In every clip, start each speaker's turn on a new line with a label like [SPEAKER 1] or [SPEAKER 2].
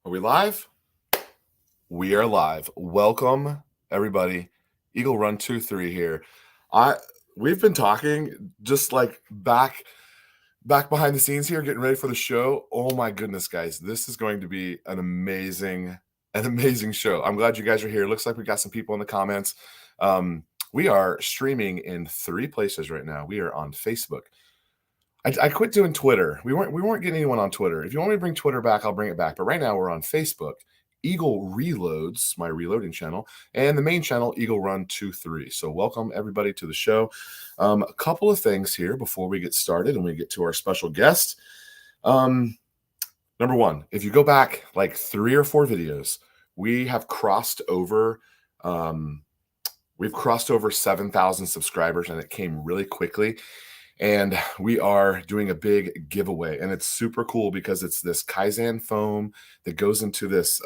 [SPEAKER 1] Are we live? We are live. Welcome, everybody. Eagle Run 2-3 here. We've been talking just like back behind the scenes here, getting ready for the show. Oh my goodness, guys. This is going to be an amazing show. I'm glad you guys are here. Looks like we got some people in the comments. We are streaming in 3 places right now. We are on Facebook. I quit doing Twitter. We weren't getting anyone on Twitter. If you want me to bring Twitter back, I'll bring it back. But right now we're on Facebook. Eagle Reloads, my reloading channel, and the main channel, Eagle Run 2-3. So welcome everybody to the show. A couple of things here before we get started and we get to our special guest. Number one, if you go back like 3 or 4 videos, we have crossed over. We've crossed over 7,000 subscribers, and it came really quickly. And we are doing a big giveaway, and it's super cool because it's this Kaizen foam that goes into this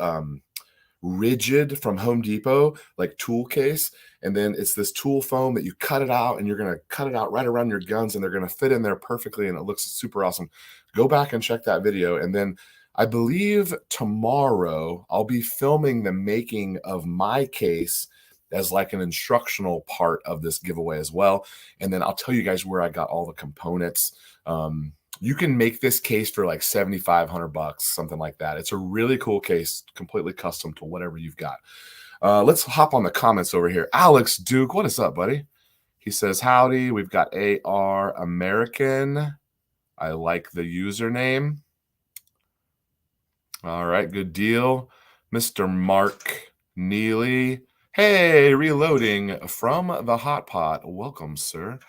[SPEAKER 1] rigid from Home Depot like tool case, and then it's this tool foam that you cut it out, and you're going to cut it out right around your guns, and they're going to fit in there perfectly, and it looks super awesome. Go back and check that video, and then I believe tomorrow I'll be filming the making of my case as like an instructional part of this giveaway as well. And then I'll tell you guys where I got all the components. You can make this case for like $7,500, something like that. It's a really cool case, completely custom to whatever you've got. Let's hop on the comments over here. Alex Duke, what is up, buddy? He says, howdy. We've got AR American. I like the username. All right, good deal. Mr. Mark Neely. Hey, reloading from the hot pot. Welcome, sir.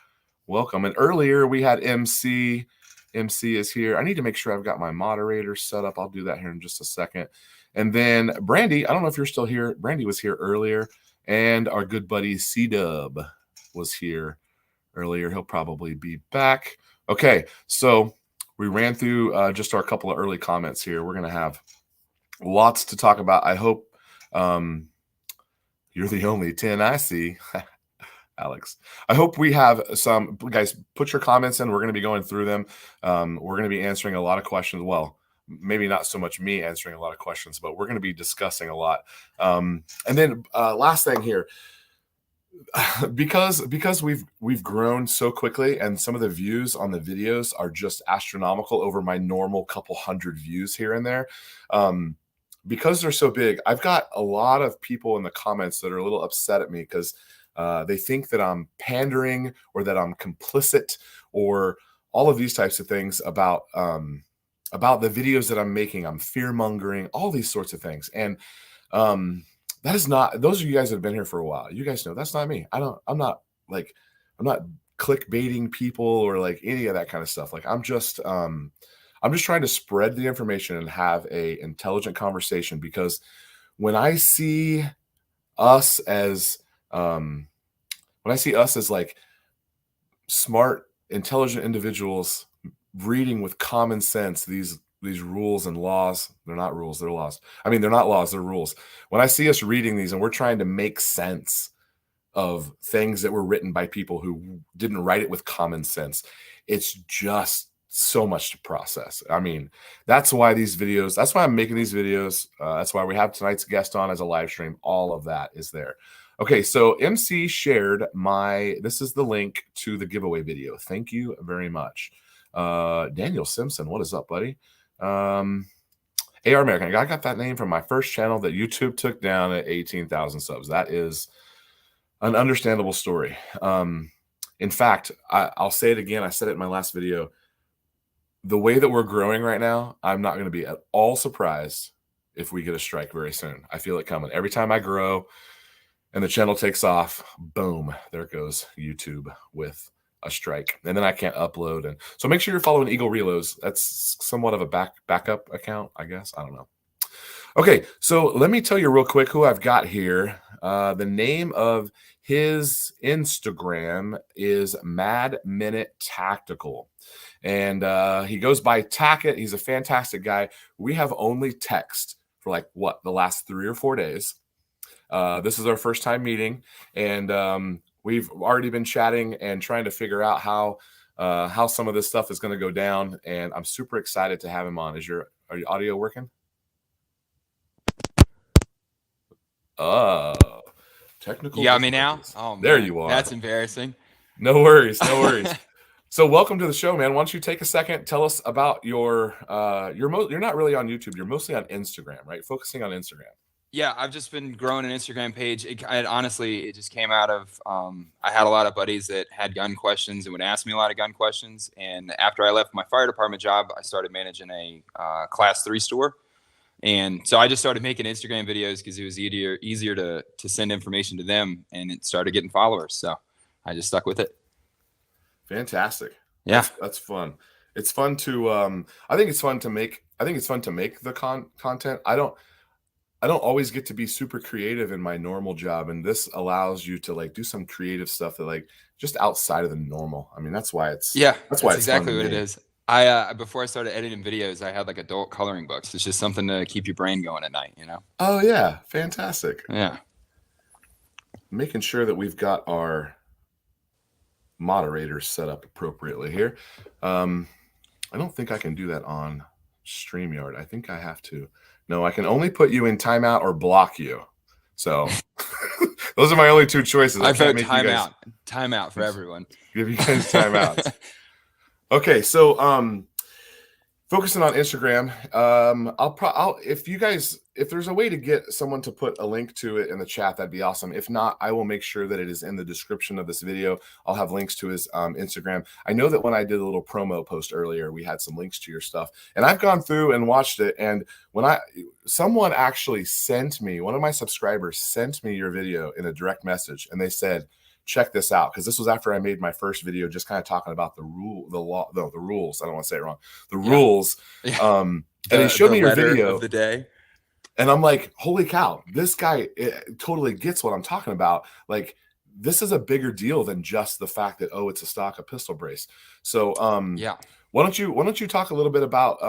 [SPEAKER 1] Welcome. And earlier we had MC. MC is here. I need to make sure I've got my moderator set up. I'll do that here in just a second. And then Brandy, I don't know if you're still here. Brandy was here earlier. And our good buddy C-Dub was here earlier. He'll probably be back. Okay, so we ran through just our couple of early comments here. We're going to have lots to talk about. I hope you're the only 10 I see. Alex, I hope we have some guys. Put your comments in. We're going to be going through them. We're going to be answering a lot of questions. Well, maybe not so much me answering a lot of questions, but we're going to be discussing a lot. And then last thing here, because we've grown so quickly, and some of the views on the videos are just astronomical over my normal couple hundred views here and there. Because they're so big, I've got a lot of people in the comments that are a little upset at me because they think that I'm pandering or that I'm complicit or all of these types of things about the videos that I'm making. I'm fear mongering, all these sorts of things. And that is not, those of you guys that have been here for a while, you guys know that's not me. I'm not clickbaiting people or like any of that kind of stuff. Like I'm just trying to spread the information and have a intelligent conversation, because when I see us as like smart, intelligent individuals reading with common sense these rules and laws. They're not rules, they're laws. I mean, they're not laws, they're rules. When I see us reading these and we're trying to make sense of things that were written by people who didn't write it with common sense, it's just so much to process. I mean, that's why I'm making these videos. That's why we have tonight's guest on as a live stream. All of that is there. Okay, so MC shared this is the link to the giveaway video. Thank you very much. Daniel Simpson, what is up, buddy? AR American, I got that name from my first channel that YouTube took down at 18,000 subs. That is an understandable story. In fact, I'll say it again. I said it in my last video. The way that we're growing right now, I'm not going to be at all surprised if we get a strike very soon. I feel it coming. Every time I grow and the channel takes off, boom, there goes YouTube with a strike. And then I can't upload. And so make sure you're following Eagle Reloads. That's somewhat of a backup account, I guess. I don't know. Okay, so let me tell you real quick who I've got here. The name of his Instagram is Mad Minute Tactical. And he goes by Tackett. He's a fantastic guy. We have only text for the last 3 or 4 days. This is our first time meeting, and we've already been chatting and trying to figure out how some of this stuff is going to go down. And I'm super excited to have him on. Are your audio working? Technical
[SPEAKER 2] You got me now?
[SPEAKER 1] difficulties.
[SPEAKER 2] Oh
[SPEAKER 1] There
[SPEAKER 2] man,
[SPEAKER 1] you are.
[SPEAKER 2] that's embarrassing.
[SPEAKER 1] No worries, no worries. So welcome to the show, man. Why don't you take a second, tell us about your you're not really on YouTube, you're mostly on Instagram, right? Focusing on Instagram.
[SPEAKER 2] Yeah, I've just been growing an Instagram page. Honestly, it just came out of I had a lot of buddies that had gun questions and would ask me a lot of gun questions. And after I left my fire department job, I started managing a class 3 store. And so I just started making Instagram videos because it was easier to send information to them, and it started getting followers. So I just stuck with it.
[SPEAKER 1] Fantastic.
[SPEAKER 2] Yeah.
[SPEAKER 1] That's fun. It's fun to I think it's fun to make the content. I don't always get to be super creative in my normal job, and this allows you to like do some creative stuff that like just outside of the normal. I mean, that's why it's
[SPEAKER 2] That's
[SPEAKER 1] fun
[SPEAKER 2] exactly
[SPEAKER 1] to
[SPEAKER 2] what it
[SPEAKER 1] me.
[SPEAKER 2] is. I before I started editing videos, I had like adult coloring books. It's just something to keep your brain going at night, you know?
[SPEAKER 1] Oh yeah, fantastic.
[SPEAKER 2] Yeah.
[SPEAKER 1] Making sure that we've got our moderators set up appropriately here. I don't think I can do that on StreamYard. I think I have to. No, I can only put you in timeout or block you. So those are my only two choices.
[SPEAKER 2] I vote
[SPEAKER 1] make you guys
[SPEAKER 2] timeout for everyone.
[SPEAKER 1] give you guys timeouts. Okay, so focusing on Instagram, I'll if there's a way to get someone to put a link to it in the chat, that'd be awesome. If not, I will make sure that it is in the description of this video. I'll have links to his Instagram. I know that when I did a little promo post earlier, we had some links to your stuff, and I've gone through and watched it. And when someone actually sent me, one of my subscribers sent me your video in a direct message, and they said, check this out, because this was after I made my first video, just kind of talking about the rules. I don't want to say it wrong. The rules. And they showed me your video
[SPEAKER 2] of the day.
[SPEAKER 1] And I'm like, holy cow, this guy totally gets what I'm talking about. Like, this is a bigger deal than just the fact that, oh, it's a stock of pistol brace. So why don't you talk a little bit about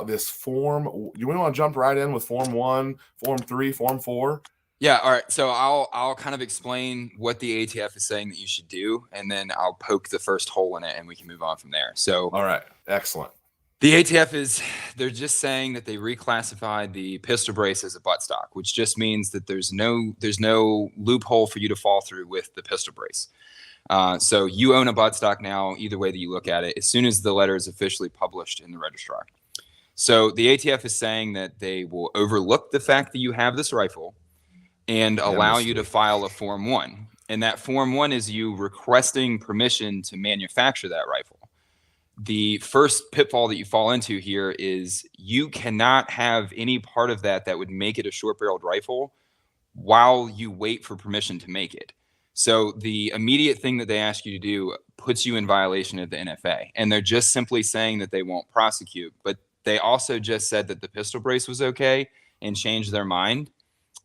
[SPEAKER 1] this form? You want to jump right in with form 1, form 3, form 4?
[SPEAKER 2] Yeah, all right. So I'll kind of explain what the ATF is saying that you should do, and then I'll poke the first hole in it, and we can move on from there. So
[SPEAKER 1] all right, excellent.
[SPEAKER 2] The ATF they're just saying that they reclassified the pistol brace as a butt stock, which just means that there's no loophole for you to fall through with the pistol brace. So you own a butt stock now, either way that you look at it, as soon as the letter is officially published in the registrar. So the ATF is saying that they will overlook the fact that you have this rifle and allow you to file a Form 1. And that Form 1 is you requesting permission to manufacture that rifle. The first pitfall that you fall into here is you cannot have any part of that would make it a short-barreled rifle while you wait for permission to make it. So the immediate thing that they ask you to do puts you in violation of the NFA. And they're just simply saying that they won't prosecute. But they also just said that the pistol brace was okay and changed their mind.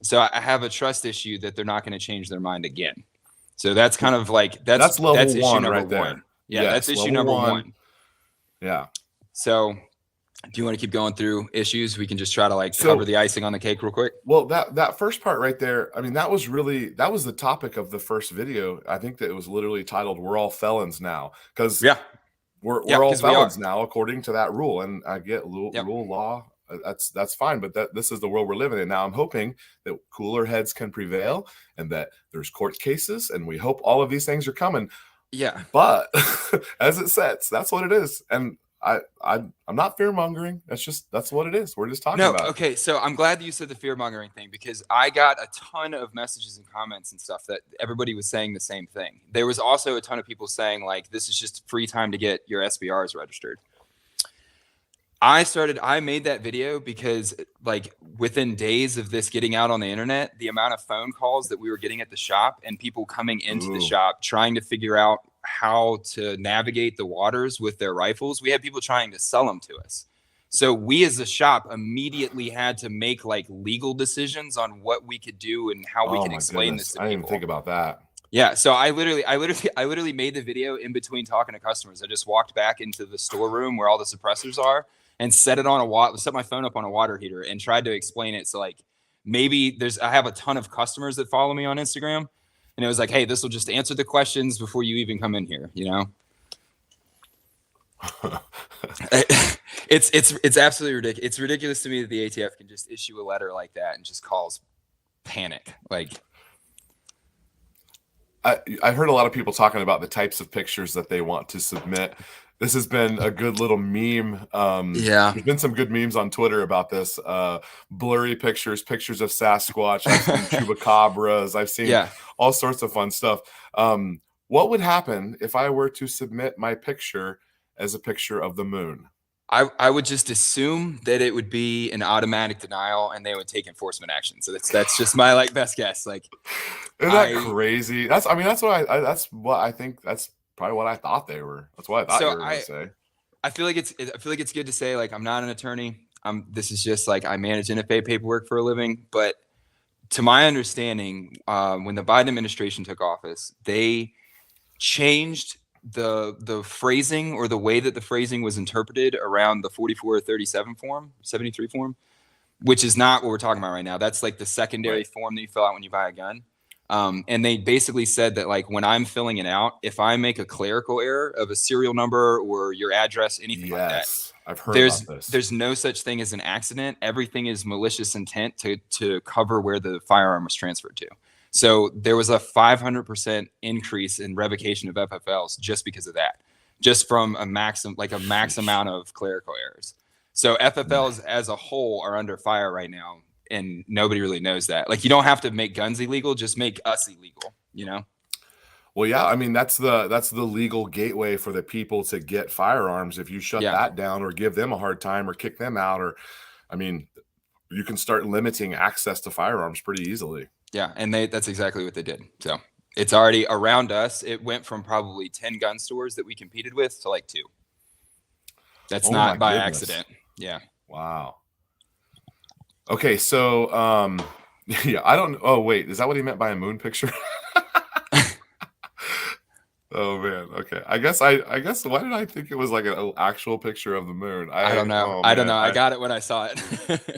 [SPEAKER 2] So I have a trust issue that they're not going to change their mind again. So that's kind of like that's
[SPEAKER 1] level
[SPEAKER 2] issue
[SPEAKER 1] one
[SPEAKER 2] number
[SPEAKER 1] right there.
[SPEAKER 2] one. Yeah, that's issue number one.
[SPEAKER 1] Yeah.
[SPEAKER 2] So do you want to keep going through issues? We can just try to like cover the icing on the cake real quick.
[SPEAKER 1] Well, that first part right there, I mean, that was the topic of the first video. I think that it was literally titled "We're All Felons Now," because we're all felons now according to that rule. And I get rule law. That's fine, but this is the world we're living in now. I'm hoping that cooler heads can prevail and that there's court cases, and we hope all of these things are coming.
[SPEAKER 2] Yeah,
[SPEAKER 1] but as it sets, that's what it is, and I'm not fear mongering. That's what it is. We're just talking about.
[SPEAKER 2] Okay, so I'm glad that you said the fear mongering thing, because I got a ton of messages and comments and stuff that everybody was saying the same thing. There was also a ton of people saying like, this is just free time to get your SBRs registered. I made that video because like within days of this getting out on the internet, the amount of phone calls that we were getting at the shop and people coming into the shop trying to figure out how to navigate the waters with their rifles. We had people trying to sell them to us. So we as a shop immediately had to make like legal decisions on what we could do and how we could explain this to people.
[SPEAKER 1] I didn't even think about that.
[SPEAKER 2] Yeah, so I literally made the video in between talking to customers. I just walked back into the storeroom where all the suppressors are and set my phone up on a water heater and tried to explain it. So like maybe I have a ton of customers that follow me on Instagram, and it was like, hey, this will just answer the questions before you even come in here, you know? It's absolutely ridiculous. It's ridiculous to me that the ATF can just issue a letter like that and just cause panic. Like,
[SPEAKER 1] I heard a lot of people talking about the types of pictures that they want to submit. This has been a good little meme.
[SPEAKER 2] yeah,
[SPEAKER 1] There's been some good memes on Twitter about this. Blurry pictures, pictures of Sasquatch. I've seen chupacabras. I've seen
[SPEAKER 2] yeah.
[SPEAKER 1] all sorts of fun stuff. What would happen if I were to submit my picture as a picture of the moon?
[SPEAKER 2] I would just assume that it would be an automatic denial and they would take enforcement action. So that's just my like best guess. Like,
[SPEAKER 1] Isn't that
[SPEAKER 2] I
[SPEAKER 1] crazy? That's what that's what I think. That's probably what I thought they were. That's what I thought you
[SPEAKER 2] so
[SPEAKER 1] were going to say.
[SPEAKER 2] I feel like it's good to say, like, I'm not an attorney. This is just like I manage NFA paperwork for a living. But to my understanding, when the Biden administration took office, they changed the phrasing, or the way that the phrasing was interpreted around the 4437 form, 73 form, which is not what we're talking about right now. That's like the secondary
[SPEAKER 1] Right.
[SPEAKER 2] form that you fill out when you buy a gun. And they basically said that, like, when I'm filling it out, if I make a clerical error of a serial number or your address, anything like that,
[SPEAKER 1] Yes, I've heard about this.
[SPEAKER 2] there's no such thing as an accident. Everything is malicious intent to cover where the firearm was transferred to. So there was a 500% increase in revocation of FFLs just because of that, just from a max amount of clerical errors. So FFLs as a whole are under fire right now, and nobody really knows that. Like, you don't have to make guns illegal, just make us illegal, you know?
[SPEAKER 1] Well, yeah, I mean that's the legal gateway for the people to get firearms. If you shut
[SPEAKER 2] Yeah.
[SPEAKER 1] that down or give them a hard time or kick them out, or I mean, you can start limiting access to firearms pretty easily.
[SPEAKER 2] Yeah, and that's exactly what they did. So it's already around us. It went from probably 10 gun stores that we competed with to like 2. That's
[SPEAKER 1] Oh my
[SPEAKER 2] not by
[SPEAKER 1] goodness.
[SPEAKER 2] accident. Yeah.
[SPEAKER 1] Wow. Okay, so yeah, I don't. Oh wait, is that what he meant by a moon picture? Oh man. Okay. I guess. Why did I think it was like an actual picture of the moon?
[SPEAKER 2] I don't know.
[SPEAKER 1] Oh
[SPEAKER 2] I don't
[SPEAKER 1] man.
[SPEAKER 2] know. I got it when I saw it.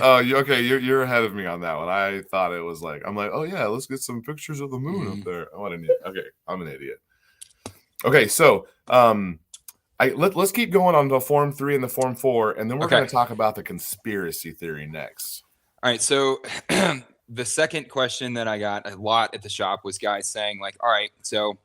[SPEAKER 1] Oh, okay. You're ahead of me on that one. I thought it was like I'm like, oh yeah, let's get some pictures of the moon up there. Oh, what an idiot. Okay, I'm an idiot. Okay, so let's keep going on the Form 3 and the Form 4, and then we're going to talk about the conspiracy theory next.
[SPEAKER 2] All right. So the second question that I got a lot at the shop was guys saying, like, all right, so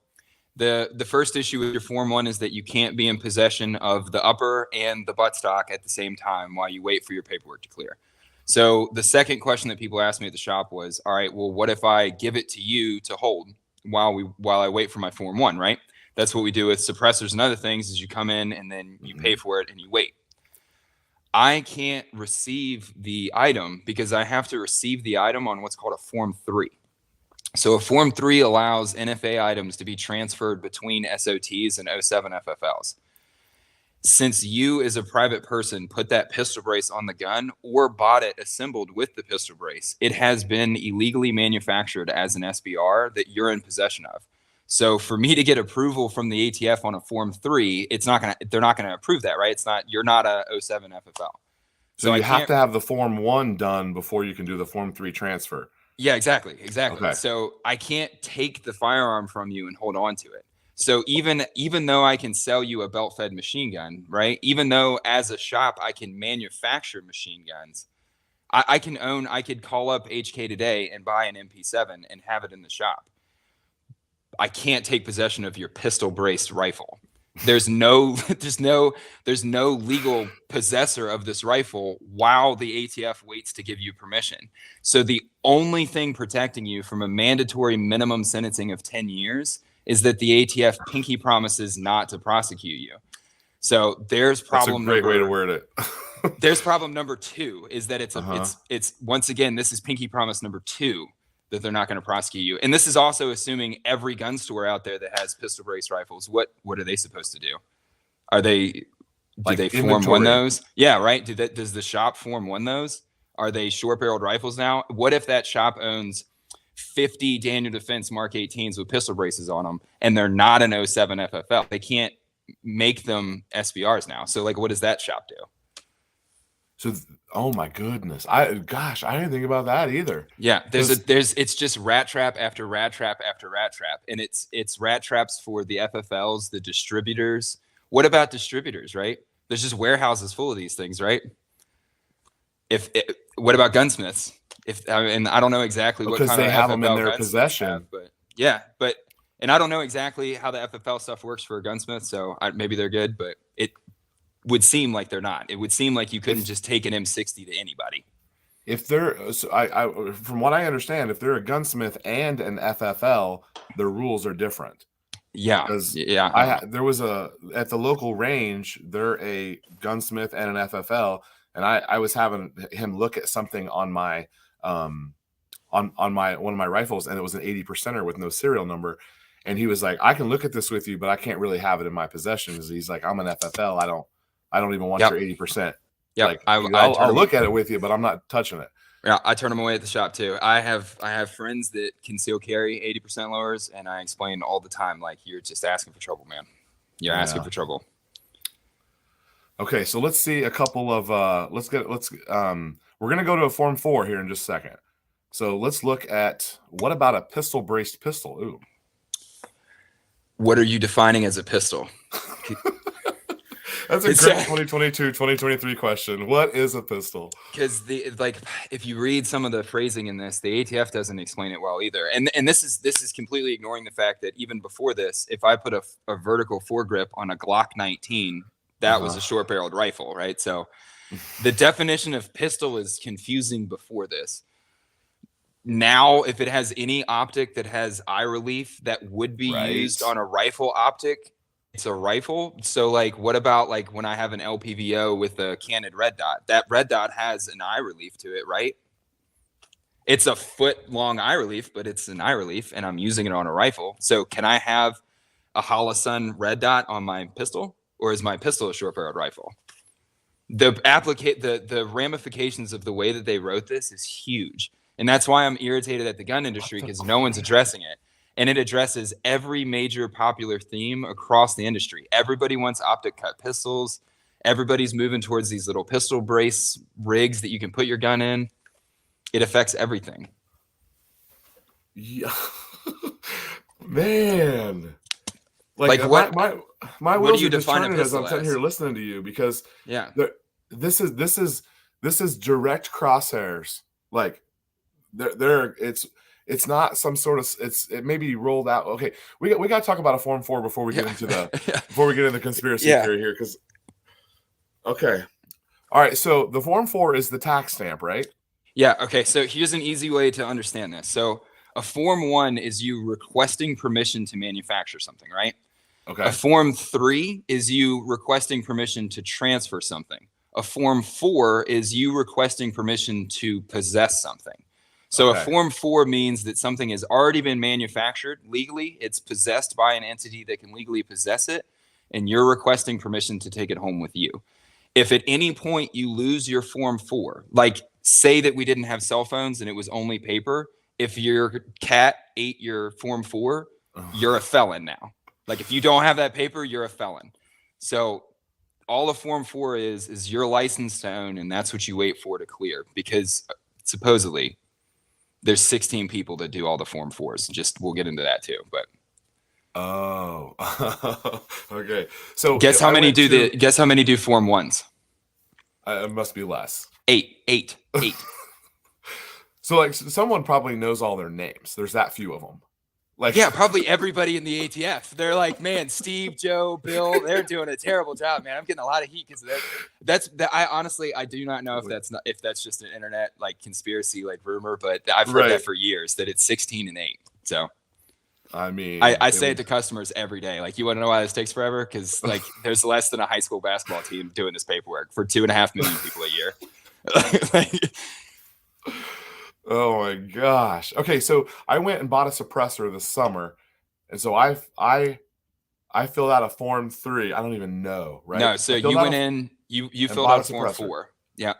[SPEAKER 2] the first issue with your Form 1 is that you can't be in possession of the upper and the buttstock at the same time while you wait for your paperwork to clear. So the second question that people asked me at the shop was, all right, well, what if I give it to you to hold while I wait for my Form 1, right? That's what we do with suppressors and other things, is you come in and then you pay for it and you wait. I can't receive the item because I have to receive the item on what's called a Form 3. So a Form 3 allows NFA items to be transferred between SOTs and 07 FFLs. Since you as a private person put that pistol brace on the gun or bought it assembled with the pistol brace, it has been illegally manufactured as an SBR that you're in possession of. So for me to get approval from the ATF on a Form 3, they're not gonna approve that, right? You're not a 07 FFL.
[SPEAKER 1] So you have to have the Form 1 done before you can do the Form 3 transfer.
[SPEAKER 2] Yeah, exactly.
[SPEAKER 1] Okay.
[SPEAKER 2] So I can't take the firearm from you and hold on to it. So even though I can sell you a belt-fed machine gun, right? Even though as a shop I can manufacture machine guns, I could call up HK today and buy an MP7 and have it in the shop. I can't take possession of your pistol braced rifle. There's no legal possessor of this rifle while the ATF waits to give you permission. So the only thing protecting you from a mandatory minimum sentencing of 10 years is that the ATF pinky promises not to prosecute you. So there's problem.
[SPEAKER 1] That's a great way to word it.
[SPEAKER 2] There's problem number 2 is that it's once again, this is pinky promise number 2, that they're not going to prosecute you. And this is also assuming every gun store out there that has pistol brace rifles. What are they supposed to do? Do they Form 1 those? Yeah, right. Does the shop Form 1 those? Are they short barreled rifles now? What if that shop owns 50 Daniel Defense Mark 18s with pistol braces on them and they're not an 07 FFL? They can't make them SBRs now. So like, what does that shop do?
[SPEAKER 1] So, oh my goodness, I didn't think about that either.
[SPEAKER 2] Yeah, it's just rat trap after rat trap after rat trap, and it's rat traps for the FFLs, the distributors, What about distributors, right? There's just warehouses full of these things, right? What about gunsmiths? And I don't know exactly what
[SPEAKER 1] Because
[SPEAKER 2] kind
[SPEAKER 1] they
[SPEAKER 2] of
[SPEAKER 1] have them in
[SPEAKER 2] FFL
[SPEAKER 1] their
[SPEAKER 2] gunsmiths have,
[SPEAKER 1] possession.
[SPEAKER 2] but yeah, and I don't know exactly how the FFL stuff works for a gunsmith, so maybe they're good, but it would seem like they're not. It would seem like you couldn't just take an M60 to anybody.
[SPEAKER 1] If they're, so from what I understand, if they're a gunsmith and an FFL, the rules are different.
[SPEAKER 2] Yeah,
[SPEAKER 1] Because
[SPEAKER 2] yeah.
[SPEAKER 1] there was at the local range, they're a gunsmith and an FFL, and I was having him look at something on my on my one of my rifles, and it was an 80%er with no serial number, and he was like, I can look at this with you, but I can't really have it in my possession. He's like, I'm an FFL, I don't even want your 80%.
[SPEAKER 2] Yeah,
[SPEAKER 1] Like, I'll look at it with you, but I'm not touching it.
[SPEAKER 2] Yeah, I turn them away at the shop too. I have friends that conceal carry 80% lowers, and I explain all the time, like, you're just asking for trouble, man. You're asking for trouble.
[SPEAKER 1] Okay, so let's see a couple of we're gonna go to a Form 4 here in just a second. So let's look at, what about a pistol braced pistol? Ooh.
[SPEAKER 2] What are you defining as a pistol?
[SPEAKER 1] That's a great 2022, 2023 question. What is a pistol?
[SPEAKER 2] Because if you read some of the phrasing in this, the ATF doesn't explain it well either. And this is completely ignoring the fact that even before this, if I put a vertical foregrip on a Glock 19, that was a short-barreled rifle, right? So the definition of pistol is confusing before this. Now, if it has any optic that has eye relief that would be used on a rifle optic, it's a rifle. So, like, what about, like, when I have an LPVO with a canted red dot? That red dot has an eye relief to it, right? It's a foot-long eye relief, but it's an eye relief, and I'm using it on a rifle. So can I have a Holosun red dot on my pistol, or is my pistol a short-barreled rifle? The ramifications of the way that they wrote this is huge. And that's why I'm irritated at the gun industry, because no one's addressing it. And it addresses every major popular theme across the industry. Everybody wants optic cut pistols. Everybody's moving towards these little pistol brace rigs that you can put your gun in. It affects everything.
[SPEAKER 1] Yeah. Man. Like what? My wheels are just turning as I'm sitting here listening to you, because this is direct crosshairs. Like, it's not some sort of, it may be rolled out. Okay, we got to talk about a Form 4 before we get into the conspiracy theory here, because okay, all right. So the Form 4 is the tax stamp, right?
[SPEAKER 2] Yeah. Okay. So here's an easy way to understand this. So a Form 1 is you requesting permission to manufacture something, right?
[SPEAKER 1] Okay.
[SPEAKER 2] A Form 3 is you requesting permission to transfer something. A Form 4 is you requesting permission to possess something. So a Form 4 means that something has already been manufactured legally. It's possessed by an entity that can legally possess it, and you're requesting permission to take it home with you. If at any point you lose your Form 4, like, say that we didn't have cell phones and it was only paper, if your cat ate your Form 4, you're a felon now. Like, if you don't have that paper, you're a felon. So all a Form 4 is your license to own, and that's what you wait for to clear, because supposedly there's 16 people that do all the Form 4s. Just, we'll get into that too, but.
[SPEAKER 1] Oh, okay. So
[SPEAKER 2] guess how many do Form 1s?
[SPEAKER 1] It must be less.
[SPEAKER 2] Eight.
[SPEAKER 1] So, like, someone probably knows all their names. There's that few of them. Like,
[SPEAKER 2] yeah, probably everybody in the ATF. They're like, man, Steve, Joe, Bill, they're doing a terrible job, man. I'm getting a lot of heat because that. I honestly, I do not know if that's just an internet, like, conspiracy, like, rumor, but I've heard that for years, that it's 16 and 8. So,
[SPEAKER 1] I mean,
[SPEAKER 2] I say it to customers every day. Like, you want to know why this takes forever? Because, like, there's less than a high school basketball team doing this paperwork for 2.5 million people a year.
[SPEAKER 1] Oh my gosh. Okay, so I went and bought a suppressor this summer, and so I filled out a Form 3. I don't even know, right?
[SPEAKER 2] No, so you went in, you filled out a Form 4. Yeah.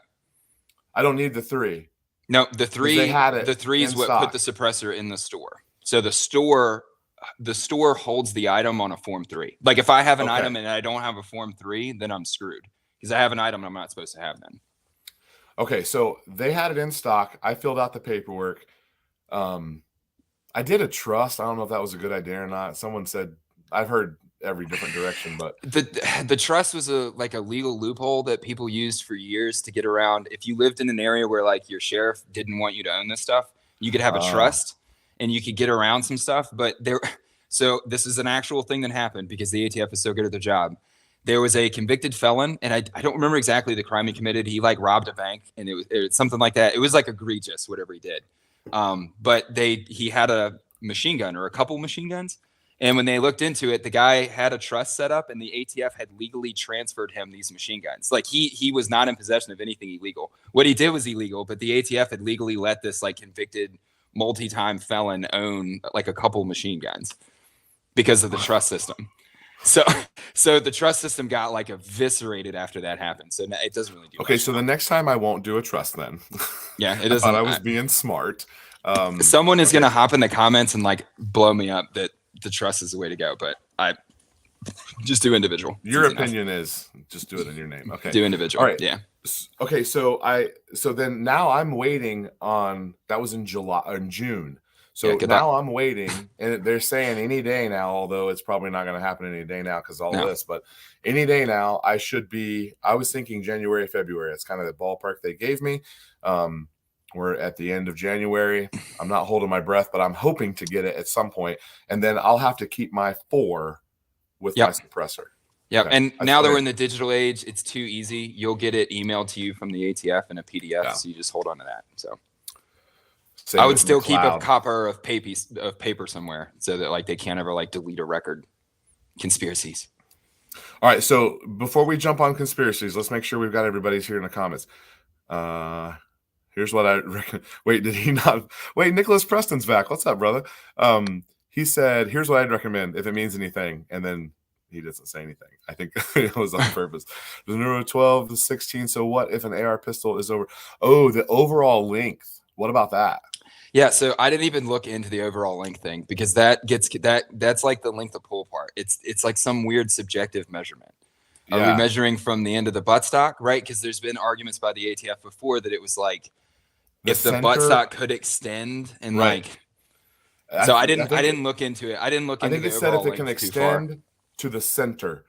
[SPEAKER 1] I don't need the 3.
[SPEAKER 2] No, the 3.
[SPEAKER 1] They had it.
[SPEAKER 2] The 3 is what put the suppressor in the store. So the store holds the item on a Form 3. Like, if I have an item and I don't have a Form 3, then I'm screwed, because I have an item I'm not supposed to have then.
[SPEAKER 1] Okay, so they had it in stock. I filled out the paperwork. I did a trust. I don't know if that was a good idea or not. Someone said, I've heard every different direction. But
[SPEAKER 2] the trust was a legal loophole that people used for years to get around. If you lived in an area where like your sheriff didn't want you to own this stuff, you could have a trust and you could get around some stuff. But so this is an actual thing that happened because the ATF is so good at their job. There was a convicted felon, and I don't remember exactly the crime he committed. He like robbed a bank, and it was something like that. It was like egregious, whatever he did. But he had a machine gun or a couple machine guns. And when they looked into it, the guy had a trust set up, and the ATF had legally transferred him these machine guns. Like he was not in possession of anything illegal. What he did was illegal, but the ATF had legally let this like convicted multi-time felon own like a couple machine guns because of the trust system. So the trust system got like eviscerated after that happened. So it doesn't really do.
[SPEAKER 1] Okay, so the next time I won't do a trust then.
[SPEAKER 2] Yeah, it doesn't.
[SPEAKER 1] I thought I was being smart.
[SPEAKER 2] Someone is gonna hop in the comments and like blow me up that the trust is the way to go, but I just do individual.
[SPEAKER 1] Your opinion is just do it in your name. Okay.
[SPEAKER 2] Do individual. All right. Yeah.
[SPEAKER 1] Okay. So then now I'm waiting on, that was in June. So now I'm waiting, and they're saying any day now, although it's probably not going to happen any day now because this, but any day now I was thinking January, February. It's kind of the ballpark they gave me. We're at the end of January. I'm not holding my breath, but I'm hoping to get it at some point. And then I'll have to keep my 4 with my suppressor.
[SPEAKER 2] Yep. Okay. And now that we're in the digital age, it's too easy. You'll get it emailed to you from the ATF in a PDF. So you just hold on to that. So I would still keep a copper of paper somewhere so that like they can't ever like delete a record. Conspiracies.
[SPEAKER 1] All right. So before we jump on conspiracies, let's make sure we've got everybody's here in the comments. Here's what I reckon. Wait, did he not? Wait, Nicholas Preston's back. What's up, brother? He said, here's what I'd recommend if it means anything. And then he doesn't say anything. I think it was on purpose. The number 12 to 16. So what if an AR pistol is over? Oh, the overall length. What about that?
[SPEAKER 2] Yeah, so I didn't even look into the overall length thing because that's like the length of pull part. It's like some weird subjective measurement. Are we measuring from the end of the buttstock, right? Because there's been arguments by the ATF before that it was like if the buttstock could extend and like. So I didn't look into it. I didn't look into it. I think it said if it can extend
[SPEAKER 1] to the center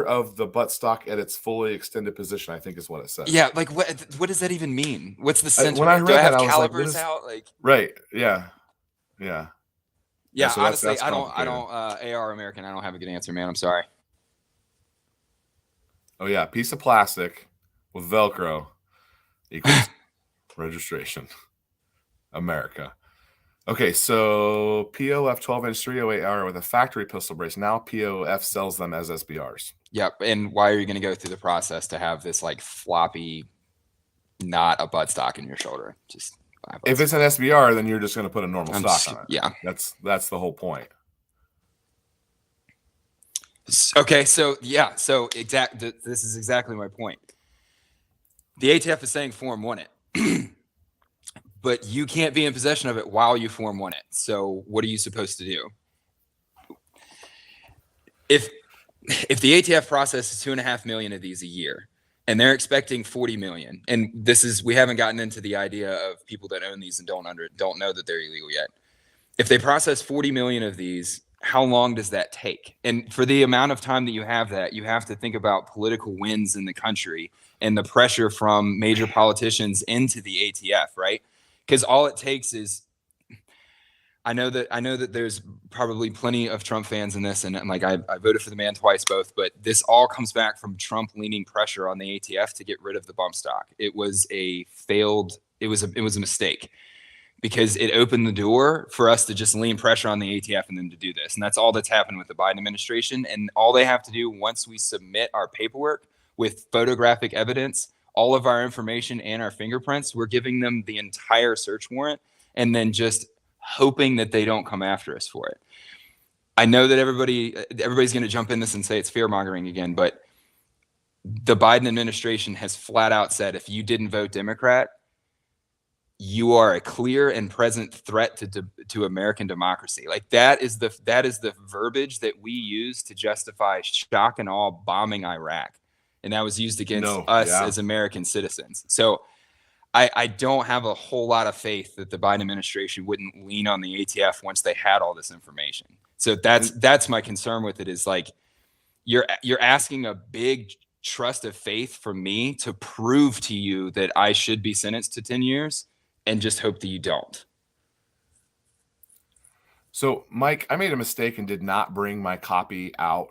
[SPEAKER 1] of the buttstock at its fully extended position, I think is what it says.
[SPEAKER 2] Yeah, like what does that even mean? What's the center?
[SPEAKER 1] When I read that, I was
[SPEAKER 2] calibers out? Like
[SPEAKER 1] right, yeah.
[SPEAKER 2] So honestly, I don't AR American. I don't have a good answer, man. I'm sorry.
[SPEAKER 1] Oh yeah, piece of plastic with Velcro equals registration. America. Okay, so POF 12-inch 308 hour with a factory pistol brace. Now POF sells them as SBRs.
[SPEAKER 2] Yep. And why are you going to go through the process to have this like floppy, not a buttstock in your shoulder? Just
[SPEAKER 1] if it's an SBR, then you're just going to put a normal stock on it.
[SPEAKER 2] Yeah,
[SPEAKER 1] that's the whole point.
[SPEAKER 2] Okay, so this is exactly my point. The ATF is saying Form 1 it. But you can't be in possession of it while you Form 1 it. So what are you supposed to do? If the ATF processes 2.5 million of these a year, and they're expecting 40 million, and we haven't gotten into the idea of people that own these and don't know that they're illegal yet. If they process 40 million of these, how long does that take? And for the amount of time that you have to think about political wins in the country and the pressure from major politicians into the ATF, right? Because all it takes is, I know that there's probably plenty of Trump fans in this, and like I voted for the man twice both, but this all comes back from Trump leaning pressure on the ATF to get rid of the bump stock. It was a mistake because it opened the door for us to just lean pressure on the ATF and them to do this. And that's all that's happened with the Biden administration. And all they have to do once we submit our paperwork with photographic evidence, all of our information and our fingerprints, we're giving them the entire search warrant and then just hoping that they don't come after us for it. I know that everybody's going to jump in this and say it's fear mongering again, but the Biden administration has flat out said, if you didn't vote Democrat, you are a clear and present threat to American democracy. Like that is the verbiage that we use to justify shock and awe bombing Iraq. And that was used against us as American citizens. So I don't have a whole lot of faith that the Biden administration wouldn't lean on the ATF once they had all this information. So that's my concern with it, is like you're asking a big trust of faith from me to prove to you that I should be sentenced to 10 years, and just hope that you don't.
[SPEAKER 1] So, Mike, I made a mistake and did not bring my copy out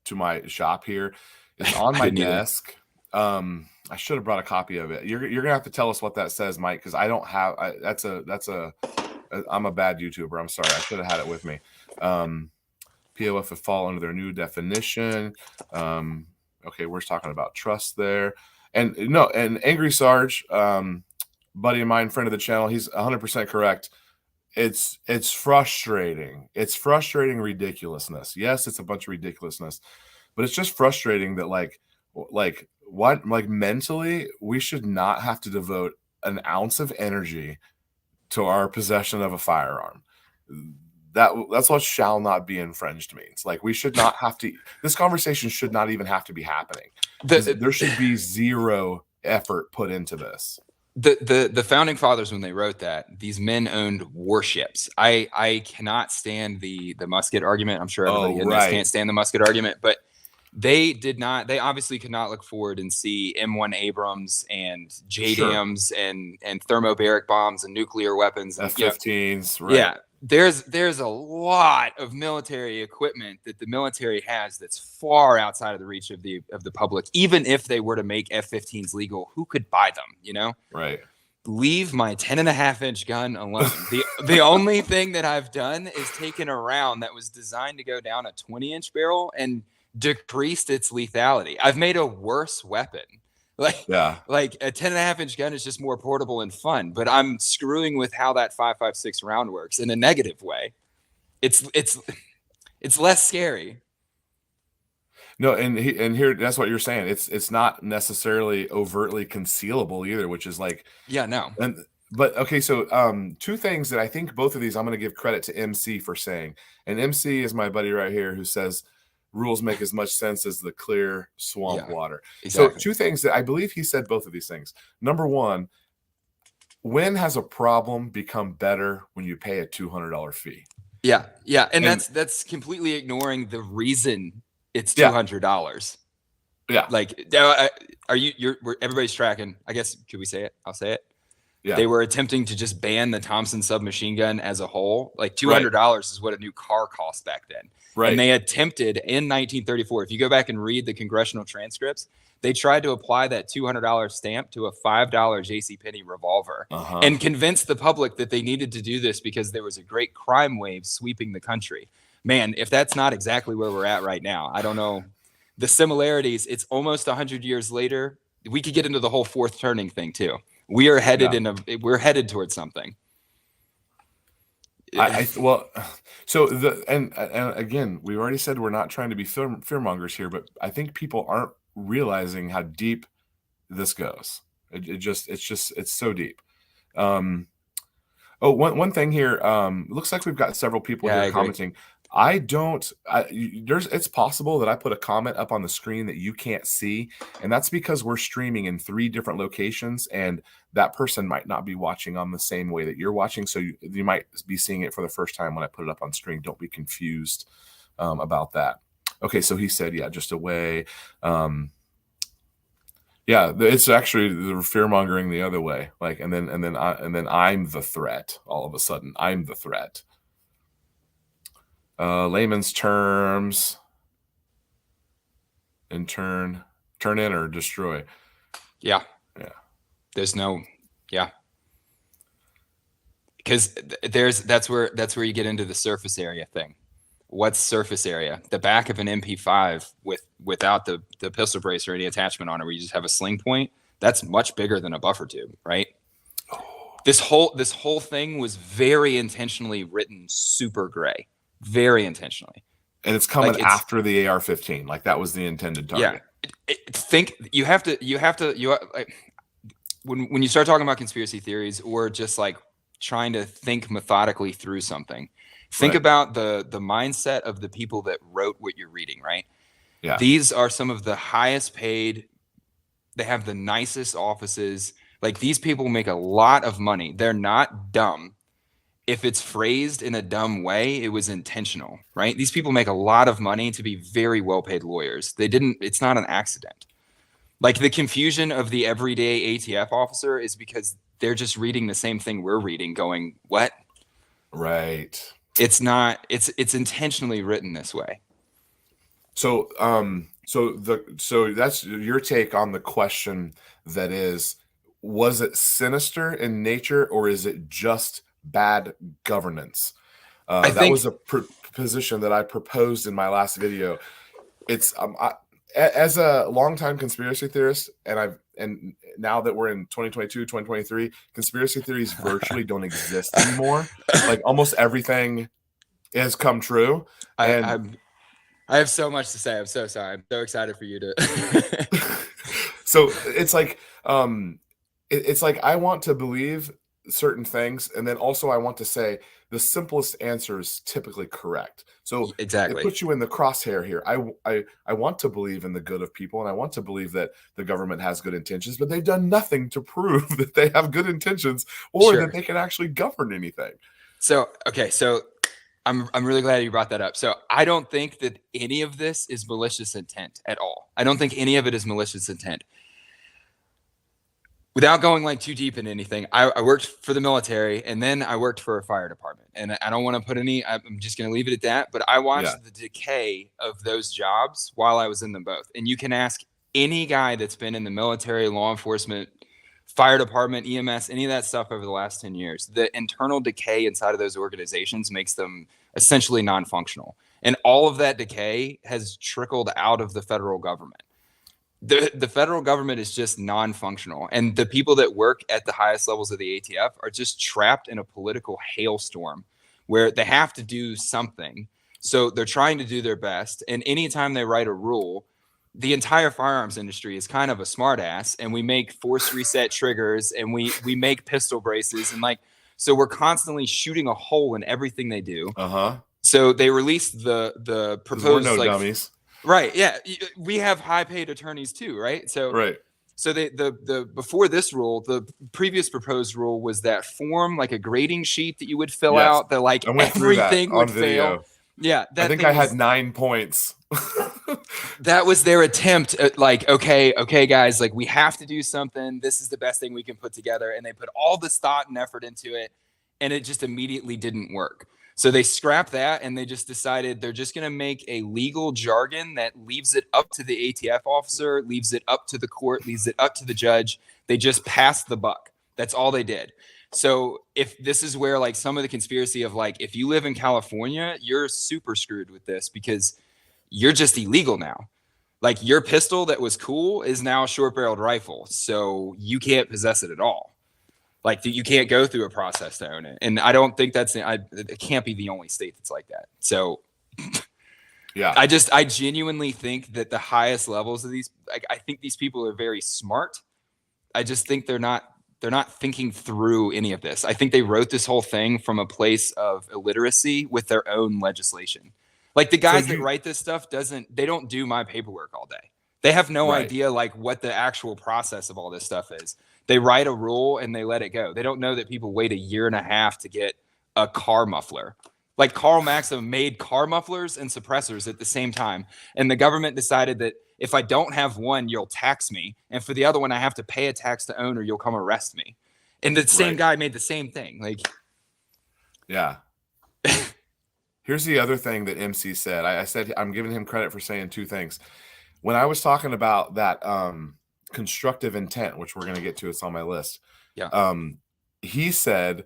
[SPEAKER 1] to my shop here. It's on my desk. I should have brought a copy of it. You're gonna have to tell us what that says, Mike, because I don't have. I'm a bad YouTuber. I'm sorry. I should have had it with me. POF would fall under their new definition. Okay, we're talking about trust there, and Angry Sarge, buddy of mine, friend of the channel, he's 100% correct. It's frustrating. It's frustrating ridiculousness. Yes, it's a bunch of ridiculousness, but it's just frustrating that like mentally we should not have to devote an ounce of energy to our possession of a firearm. That's what shall not be infringed means. Like, we should not have to. This conversation should not even have to be happening. There should be zero effort put into this.
[SPEAKER 2] The founding fathers, when they wrote that, these men owned warships. I cannot stand the musket argument. I'm sure everybody in this can't stand the musket argument, but they obviously could not look forward and see M1 Abrams and JDAMs and thermobaric bombs and nuclear weapons and
[SPEAKER 1] F-15s.
[SPEAKER 2] Right. Yeah, there's a lot of military equipment that the military has that's far outside of the reach of the public. Even if they were to make F-15s legal, who could buy them?
[SPEAKER 1] Right.
[SPEAKER 2] Leave my 10.5-inch gun alone. The only thing that I've done is taken a round that was designed to go down a 20-inch barrel and decreased its lethality. I've made a worse weapon. Like a 10.5-inch gun is just more portable and fun, but I'm screwing with how that 5.56 round works in a negative way. It's less scary.
[SPEAKER 1] No, and here, that's what you're saying. It's not necessarily overtly concealable either, which is like, but okay, so two things that I think both of these I'm going to give credit to MC for saying, and MC is my buddy right here who says rules make as much sense as the clear swamp water. Exactly. So two things that I believe he said both of these things. Number one, when has a problem become better when you pay a $200 fee?
[SPEAKER 2] Yeah. And that's completely ignoring the reason it's $200.
[SPEAKER 1] Yeah.
[SPEAKER 2] Like, everybody's tracking. I guess, could we say it? I'll say it.
[SPEAKER 1] Yeah.
[SPEAKER 2] They were attempting to just ban the Thompson submachine gun as a whole. Like, $200 is what a new car cost back then. Right. And they attempted in 1934. If you go back and read the congressional transcripts, they tried to apply that $200 stamp to a $5 JCPenney revolver and convince the public that they needed to do this because there was a great crime wave sweeping the country. Man, if that's not exactly where we're at right now, I don't know. The similarities, it's almost 100 years later. We could get into the whole fourth turning thing too. We are headed we're headed towards something.
[SPEAKER 1] So and again, we already said we're not trying to be fearmongers here, but I think people aren't realizing how deep this goes. It's so deep. One thing here. It looks like we've got several people here commenting. It's possible that I put a comment up on the screen that you can't see, and that's because we're streaming in 3 different locations, and that person might not be watching on the same way that you're watching, so you might be seeing it for the first time when I put it up on screen. Don't be confused about that. Okay, so he said, just a way. It's actually the fear mongering the other way. Like, and then I'm the threat. All of a sudden, I'm the threat. Layman's terms, in turn in or destroy.
[SPEAKER 2] Yeah. There's no, because that's where you get into the surface area thing. What's surface area? The back of an MP5 without the pistol brace or any attachment on it, where you just have a sling point. That's much bigger than a buffer tube, right? This whole thing was very intentionally written super gray. Very intentionally.
[SPEAKER 1] And it's coming after the AR-15. Like, that was the intended target.
[SPEAKER 2] When you start talking about conspiracy theories or just like trying to think methodically through something, think about the mindset of the people that wrote what you're reading, right? Yeah. These are some of the highest paid. They have the nicest offices. Like, these people make a lot of money. They're not dumb. If it's phrased in a dumb way, it was intentional, right? These people make a lot of money to be very well-paid lawyers. It's not an accident. Like, the confusion of the everyday ATF officer is because they're just reading the same thing we're reading, going, what?
[SPEAKER 1] Right.
[SPEAKER 2] It's not, it's intentionally written this way.
[SPEAKER 1] So so that's your take on the question that is, was it sinister in nature, or is it just bad governance?
[SPEAKER 2] I
[SPEAKER 1] That
[SPEAKER 2] think
[SPEAKER 1] was a position that I proposed in my last video. It's as a longtime conspiracy theorist, and now that we're in 2022, 2023, conspiracy theories virtually don't exist anymore. Like, almost everything has come true. And
[SPEAKER 2] I have so much to say. I'm so sorry. I'm so excited for you to.
[SPEAKER 1] so it's like, it's like, I want to believe certain things, and then also I want to say the simplest answer is typically correct. So
[SPEAKER 2] Exactly.
[SPEAKER 1] it puts you in the crosshair here. I want to believe in the good of people, and I want to believe that the government has good intentions, but they've done nothing to prove that they have good intentions, or
[SPEAKER 2] Sure.
[SPEAKER 1] that they can actually govern anything.
[SPEAKER 2] So, okay, so I'm really glad you brought that up. So I don't think that any of this is malicious intent at all. I don't think any of it is malicious intent. Without going like too deep into anything, I worked for the military, and then I worked for a fire department. And I don't want to put any, I'm just going to leave it at that. But I watched the decay of those jobs while I was in them both. And you can ask any guy that's been in the military, law enforcement, fire department, EMS, any of that stuff over the last 10 years. The internal decay inside of those organizations makes them essentially non-functional. And all of that decay has trickled out of the federal government. The federal government is just non-functional, and the people that work at the highest levels of the ATF are just trapped in a political hailstorm where they have to do something. So they're trying to do their best, and anytime they write a rule, the entire firearms industry is kind of a smartass, and we make force reset triggers, and we make pistol braces, and like, so we're constantly shooting a hole in everything they do. So they released the proposed,
[SPEAKER 1] we're no
[SPEAKER 2] like,
[SPEAKER 1] dummies.
[SPEAKER 2] Right. Yeah. We have high paid attorneys too, right? So,
[SPEAKER 1] right.
[SPEAKER 2] So the before this rule, the previous proposed rule was that form, like a grading sheet that you would fill out, that like everything would fail. Yeah.
[SPEAKER 1] I think I had 9 points.
[SPEAKER 2] That was their attempt at, like, okay, guys, like, we have to do something. This is the best thing we can put together. And they put all this thought and effort into it, and it just immediately didn't work. So they scrapped that, and they just decided they're just going to make a legal jargon that leaves it up to the ATF officer, leaves it up to the court, leaves it up to the judge. They just passed the buck. That's all they did. So if this is where, like, some of the conspiracy of, like, if you live in California, you're super screwed with this because you're just illegal now. Like, your pistol that was cool is now a short-barreled rifle, so you can't possess it at all. Like, you can't go through a process to own it. And I don't think it can't be the only state that's like that. So
[SPEAKER 1] yeah,
[SPEAKER 2] I genuinely think that the highest levels of these, like, I think these people are very smart. I just think they're not thinking through any of this. I think they wrote this whole thing from a place of illiteracy with their own legislation. Like, the guys that write this stuff they don't do my paperwork all day. They have no idea, like, what the actual process of all this stuff is. They write a rule and they let it go. They don't know that people wait 1.5 years to get a car muffler. Like, Carl Maxim made car mufflers and suppressors at the same time. And the government decided that if I don't have one, you'll tax me. And for the other one, I have to pay a tax to own or you'll come arrest me. And the same guy made the same thing. Like,
[SPEAKER 1] yeah. Here's the other thing that MC said. I said I'm giving him credit for saying 2 things. When I was talking about that constructive intent, which we're going to get to, it's on my list.
[SPEAKER 2] Yeah.
[SPEAKER 1] He said,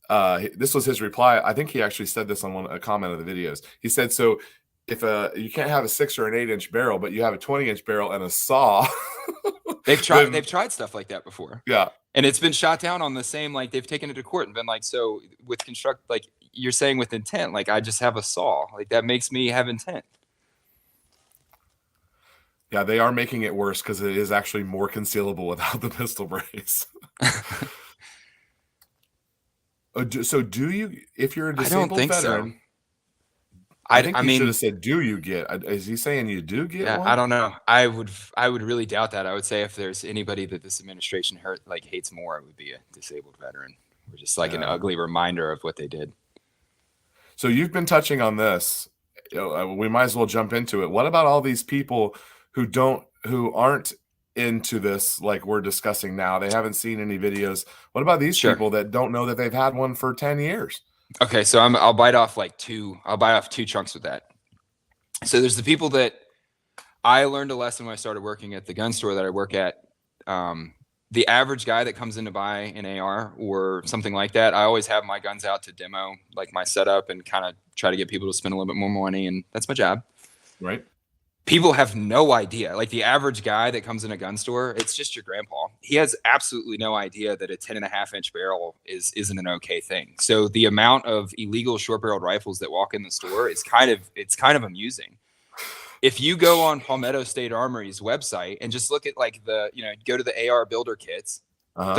[SPEAKER 1] this was his reply. I think he actually said this on a comment of the videos. He said, so if you can't have a 6 or an 8-inch barrel, but you have a 20-inch barrel and a saw.
[SPEAKER 2] They've tried stuff like that before.
[SPEAKER 1] Yeah.
[SPEAKER 2] And it's been shot down on the same, like, they've taken it to court and been like, so with like, you're saying with intent, like, I just have a saw. Like, that makes me have intent.
[SPEAKER 1] Yeah, they are making it worse because it is actually more concealable without the pistol brace. So do you, if you're a disabled veteran, I think
[SPEAKER 2] I
[SPEAKER 1] you should
[SPEAKER 2] mean,
[SPEAKER 1] have said, "Do you get?" Is he saying you do get
[SPEAKER 2] yeah, I
[SPEAKER 1] one?
[SPEAKER 2] don't know. I would really doubt that. I would say if there's anybody that this administration hates more, it would be a disabled veteran, or just like an
[SPEAKER 1] Yeah.
[SPEAKER 2] ugly reminder of what they did.
[SPEAKER 1] So you've been touching on this. We might as well jump into it. What about all these people who aren't into this like we're discussing now? They haven't seen any videos. What about these
[SPEAKER 2] Sure.
[SPEAKER 1] people that don't know that they've had one for 10 years?
[SPEAKER 2] Okay, so I'll bite off like two. I'll bite off two chunks with that. So there's the people that I learned a lesson when I started working at the gun store that I work at. The average guy that comes in to buy an AR or something like that, I always have my guns out to demo like my setup and kind of try to get people to spend a little bit more money, and that's my job.
[SPEAKER 1] Right.
[SPEAKER 2] People have no idea. Like the average guy that comes in a gun store, it's just your grandpa. He has absolutely no idea that a 10.5-inch barrel isn't an okay thing. So the amount of illegal short-barreled rifles that walk in the store is kind of amusing. If you go on Palmetto State Armory's website and just look at like go to the AR builder kits,
[SPEAKER 1] Uh-huh.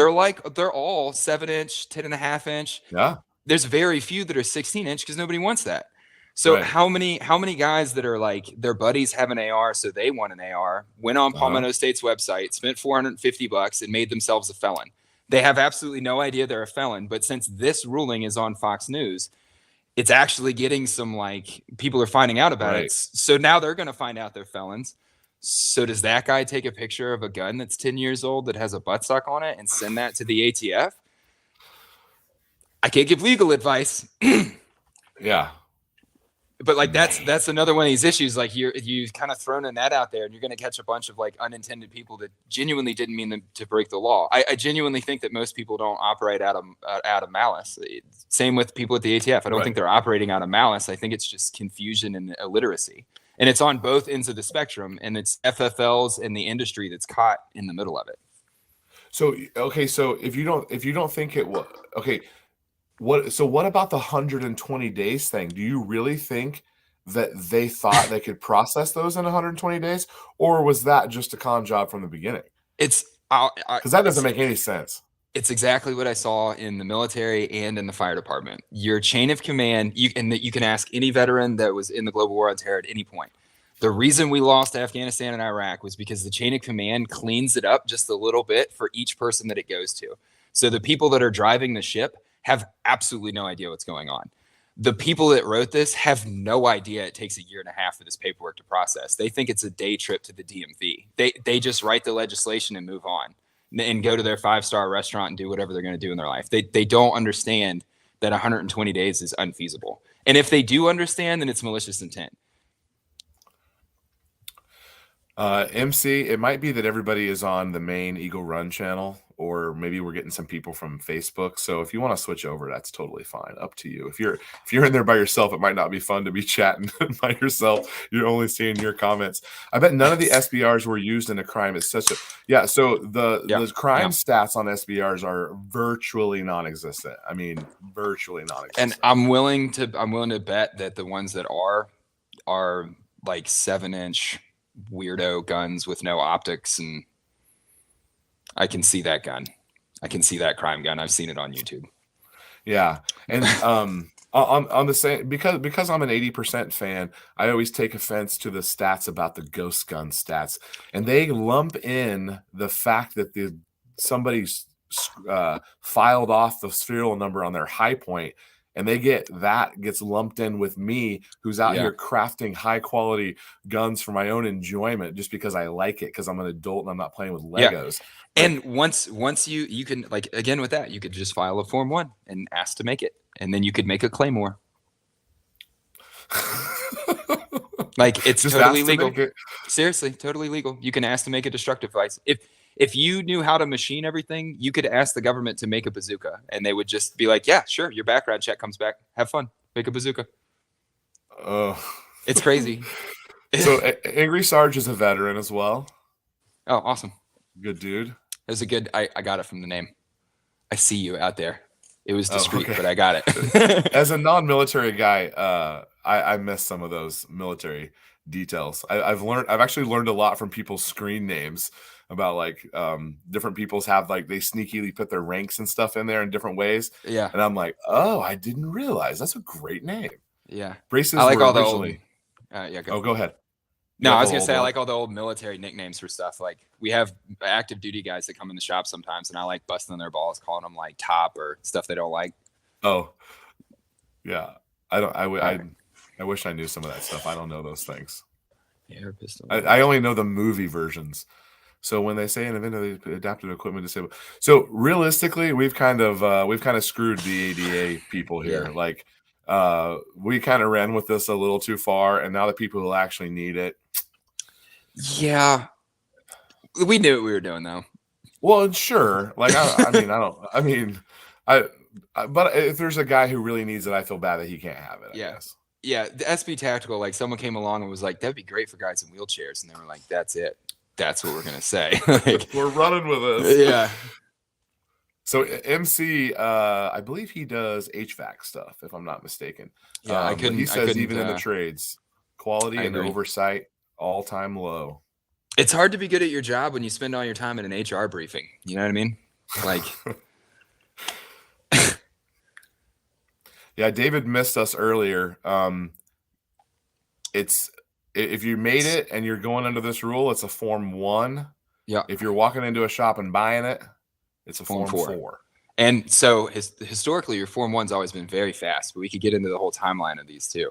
[SPEAKER 2] they're all 7-inch, 10.5-inch.
[SPEAKER 1] Yeah.
[SPEAKER 2] There's very few that are 16-inch because nobody wants that. So
[SPEAKER 1] Right.
[SPEAKER 2] how many guys that are like their buddies have an AR, so they want an AR, went on Palmetto State's website, spent $450 and made themselves a felon. They have absolutely no idea they're a felon, but since this ruling is on Fox News, it's actually getting some like people are finding out about
[SPEAKER 1] Right.
[SPEAKER 2] it. So now they're going to find out they're felons. So does that guy take a picture of a gun that's 10 years old that has a buttstock on it and send that to the ATF? I can't give legal advice.
[SPEAKER 1] Yeah.
[SPEAKER 2] But like that's another one of these issues. Like you've kind of thrown a net out there, and you're going to catch a bunch of like unintended people that genuinely didn't mean to break the law. I genuinely think that most people don't operate out of malice. Same with people at the ATF. I don't think they're operating out of malice. I think it's just confusion and illiteracy, and it's on both ends of the spectrum. And it's FFLs and the industry that's caught in the middle of it.
[SPEAKER 1] So okay, so if you don't think it will, okay, what about the 120 days thing? Do you really think that they thought they could process those in 120 days, or was that just a con job from the beginning?
[SPEAKER 2] It's
[SPEAKER 1] Because that doesn't make any sense.
[SPEAKER 2] It's exactly what I saw in the military and in the fire department. Your chain of command, you can ask any veteran that was in the global war on terror at any point. The reason we lost Afghanistan and Iraq was because the chain of command cleans it up just a little bit for each person that it goes to. So the people that are driving the ship have absolutely no idea what's going on. The people that wrote this have no idea it takes a year and a half for this paperwork to process. They think it's a day trip to the DMV. They just write the legislation and move on and go to their 5-star restaurant and do whatever they're going to do in their life. They don't understand that 120 days is unfeasible. And if they do understand, then it's malicious intent.
[SPEAKER 1] MC, it might be that everybody is on the main Eagle Run channel, or maybe we're getting some people from Facebook. So if you want to switch over, that's totally fine. Up to you. If you're in there by yourself, it might not be fun to be chatting by yourself. You're only seeing your comments. I bet none of the SBRs were used in a crime. It's such a So the crime stats on SBRs are virtually non-existent. I mean, virtually non-existent.
[SPEAKER 2] And I'm willing to bet that the ones that are like 7-inch weirdo guns with no optics, and I can see that gun. I can see that crime gun. I've seen it on YouTube.
[SPEAKER 1] Yeah. And on the same, because I'm an 80% fan, I always take offense to the stats about the ghost gun stats, and they lump in the fact that somebody's filed off the serial number on their high point, and gets lumped in with me, who's out here crafting high quality guns for my own enjoyment, just because I like it, because I'm an adult and I'm not playing with Legos.
[SPEAKER 2] And once you can, like, again with that, you could just file a Form 1 and ask to make it, and then you could make a Claymore. Like, it's just totally legal. Seriously, totally legal. You can ask to make a destructive device. If you knew how to machine everything, you could ask the government to make a bazooka, and they would just be like, yeah, sure, your background check comes back. Have fun. Make a bazooka. It's crazy.
[SPEAKER 1] So Angry Sarge is a veteran as well.
[SPEAKER 2] Oh, awesome.
[SPEAKER 1] Good dude.
[SPEAKER 2] It was a good, I got it from the name. I see you out there. It was discreet, but I got it.
[SPEAKER 1] As a non-military guy, I miss some of those military details. I've actually learned a lot from people's screen names about like different people's have like they sneakily put their ranks and stuff in there in different ways.
[SPEAKER 2] Yeah.
[SPEAKER 1] And I'm like, oh, I didn't realize that's a great name.
[SPEAKER 2] Yeah. I
[SPEAKER 1] Braces
[SPEAKER 2] like
[SPEAKER 1] were
[SPEAKER 2] all the old.
[SPEAKER 1] originally.
[SPEAKER 2] Yeah, go.
[SPEAKER 1] Oh, go ahead. You
[SPEAKER 2] No, I
[SPEAKER 1] like
[SPEAKER 2] was
[SPEAKER 1] all the
[SPEAKER 2] gonna
[SPEAKER 1] old
[SPEAKER 2] say I
[SPEAKER 1] what?
[SPEAKER 2] like all the old military nicknames for stuff. Like we have active duty guys that come in the shop sometimes, and I like busting their balls, calling them like top or stuff they don't like.
[SPEAKER 1] Oh, yeah. I don't.
[SPEAKER 2] All right.
[SPEAKER 1] I wish I knew some of that stuff. I don't know those things.
[SPEAKER 2] Air pistol.
[SPEAKER 1] I only know the movie versions. So when they say an event of the adaptive equipment disabled, so realistically, we've kind of screwed the ADA people here.
[SPEAKER 2] Yeah.
[SPEAKER 1] Like, we kind of ran with this a little too far, and now the people who actually need it.
[SPEAKER 2] Yeah. We knew what we were doing though.
[SPEAKER 1] Well, sure. Like, but if there's a guy who really needs it, I feel bad that he can't have it. I
[SPEAKER 2] Yeah.
[SPEAKER 1] guess.
[SPEAKER 2] Yeah. The SB Tactical, like someone came along and was like, that'd be great for guys in wheelchairs. And they were like, that's it. That's what we're going to say. Like,
[SPEAKER 1] We're running with this.
[SPEAKER 2] yeah.
[SPEAKER 1] So MC, I believe he does HVAC stuff, if I'm not mistaken.
[SPEAKER 2] Yeah.
[SPEAKER 1] But he says even in the trades, quality
[SPEAKER 2] I
[SPEAKER 1] and
[SPEAKER 2] agree.
[SPEAKER 1] oversight all-time low.
[SPEAKER 2] It's hard to be good at your job when you spend all your time in an HR briefing. You know what I mean? Like,
[SPEAKER 1] yeah, David missed us earlier. It's if you made it and you're going under this rule, it's a Form 1.
[SPEAKER 2] yeah.
[SPEAKER 1] If you're walking into a shop and buying it, it's a Form 4.
[SPEAKER 2] And so historically, your Form 1's always been very fast, but we could get into the whole timeline of these too.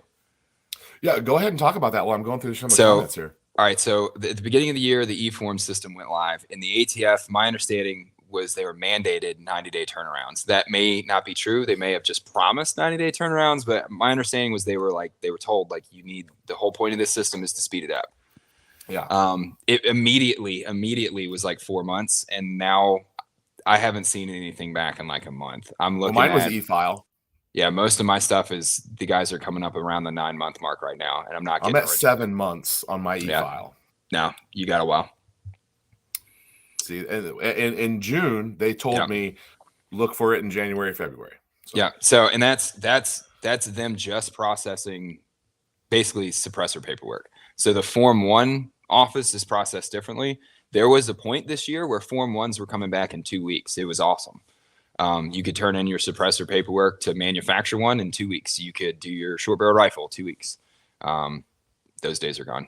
[SPEAKER 1] Yeah, go ahead and talk about that while I'm going through some of the comments here.
[SPEAKER 2] All right. So at the beginning of the year, the e-form system went live. In the ATF, my understanding was they were mandated 90-day turnarounds. That may not be true. They may have just promised 90-day turnarounds, but my understanding was they were told like you need, the whole point of this system is to speed it up.
[SPEAKER 1] Yeah.
[SPEAKER 2] It immediately was like 4 months, and now I haven't seen anything back in like a month. I'm looking.
[SPEAKER 1] Mine was e-file.
[SPEAKER 2] Yeah, most of my stuff is the guys are coming up around the 9-month mark right now, and I'm not getting.
[SPEAKER 1] I'm at 7 months on my e-file.
[SPEAKER 2] No, you got a while.
[SPEAKER 1] See, in June they told me look for it in January, February.
[SPEAKER 2] So. Yeah. So, and that's them just processing basically suppressor paperwork. So the Form 1 office is processed differently. There was a point this year where Form 1s were coming back in 2 weeks. It was awesome. You could turn in your suppressor paperwork to manufacture one in 2 weeks. You could do your short barrel rifle 2 weeks. Those days are gone.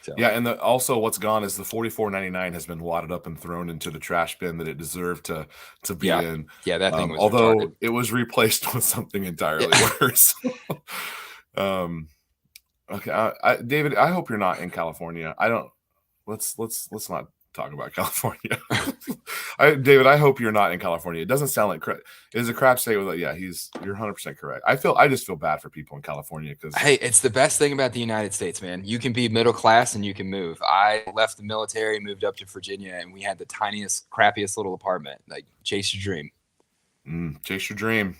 [SPEAKER 2] So.
[SPEAKER 1] Yeah, and also what's gone is the $44.99 has been wadded up and thrown into the trash bin that it deserved to be in.
[SPEAKER 2] Yeah, that thing was
[SPEAKER 1] although
[SPEAKER 2] retarded.
[SPEAKER 1] It was replaced with something entirely worse. Okay, David, I hope you're not in California. I don't. Let's not talk about California. David, I hope you're not in California. It doesn't sound like it is a crap state. With yeah, you're 100% correct. I just feel bad for people in California because
[SPEAKER 2] hey, it's the best thing about the United States, man. You can be middle class and you can move. I left the military, moved up to Virginia, and we had the tiniest, crappiest little apartment. Like chase your dream.
[SPEAKER 1] Chase your dream.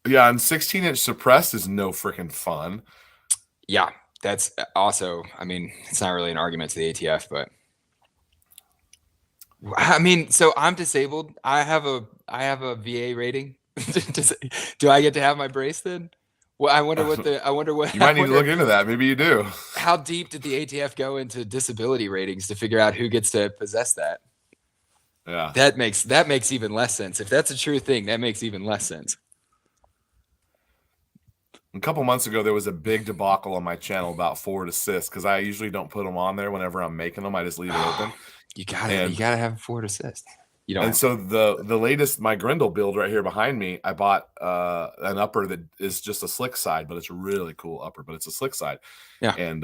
[SPEAKER 1] Yeah, and 16-inch suppressed is no freaking fun.
[SPEAKER 2] Yeah, that's also. I mean, it's not really an argument to the ATF, but. I mean, so I'm disabled. I have a VA rating. Do I get to have my brace then? Well, I wonder what.
[SPEAKER 1] You might need to look into that. Maybe you do.
[SPEAKER 2] How deep did the ATF go into disability ratings to figure out who gets to possess that?
[SPEAKER 1] Yeah.
[SPEAKER 2] That makes even less sense. If that's a true thing, that makes even less sense.
[SPEAKER 1] A couple months ago, there was a big debacle on my channel about forward assist because I usually don't put them on there whenever I'm making them. I just leave it open.
[SPEAKER 2] You gotta have forward assist. You don't.
[SPEAKER 1] And so the latest, my Grendel build right here behind me, I bought an upper that is just a slick side, but it's a really cool upper, but it's a slick side.
[SPEAKER 2] Yeah.
[SPEAKER 1] And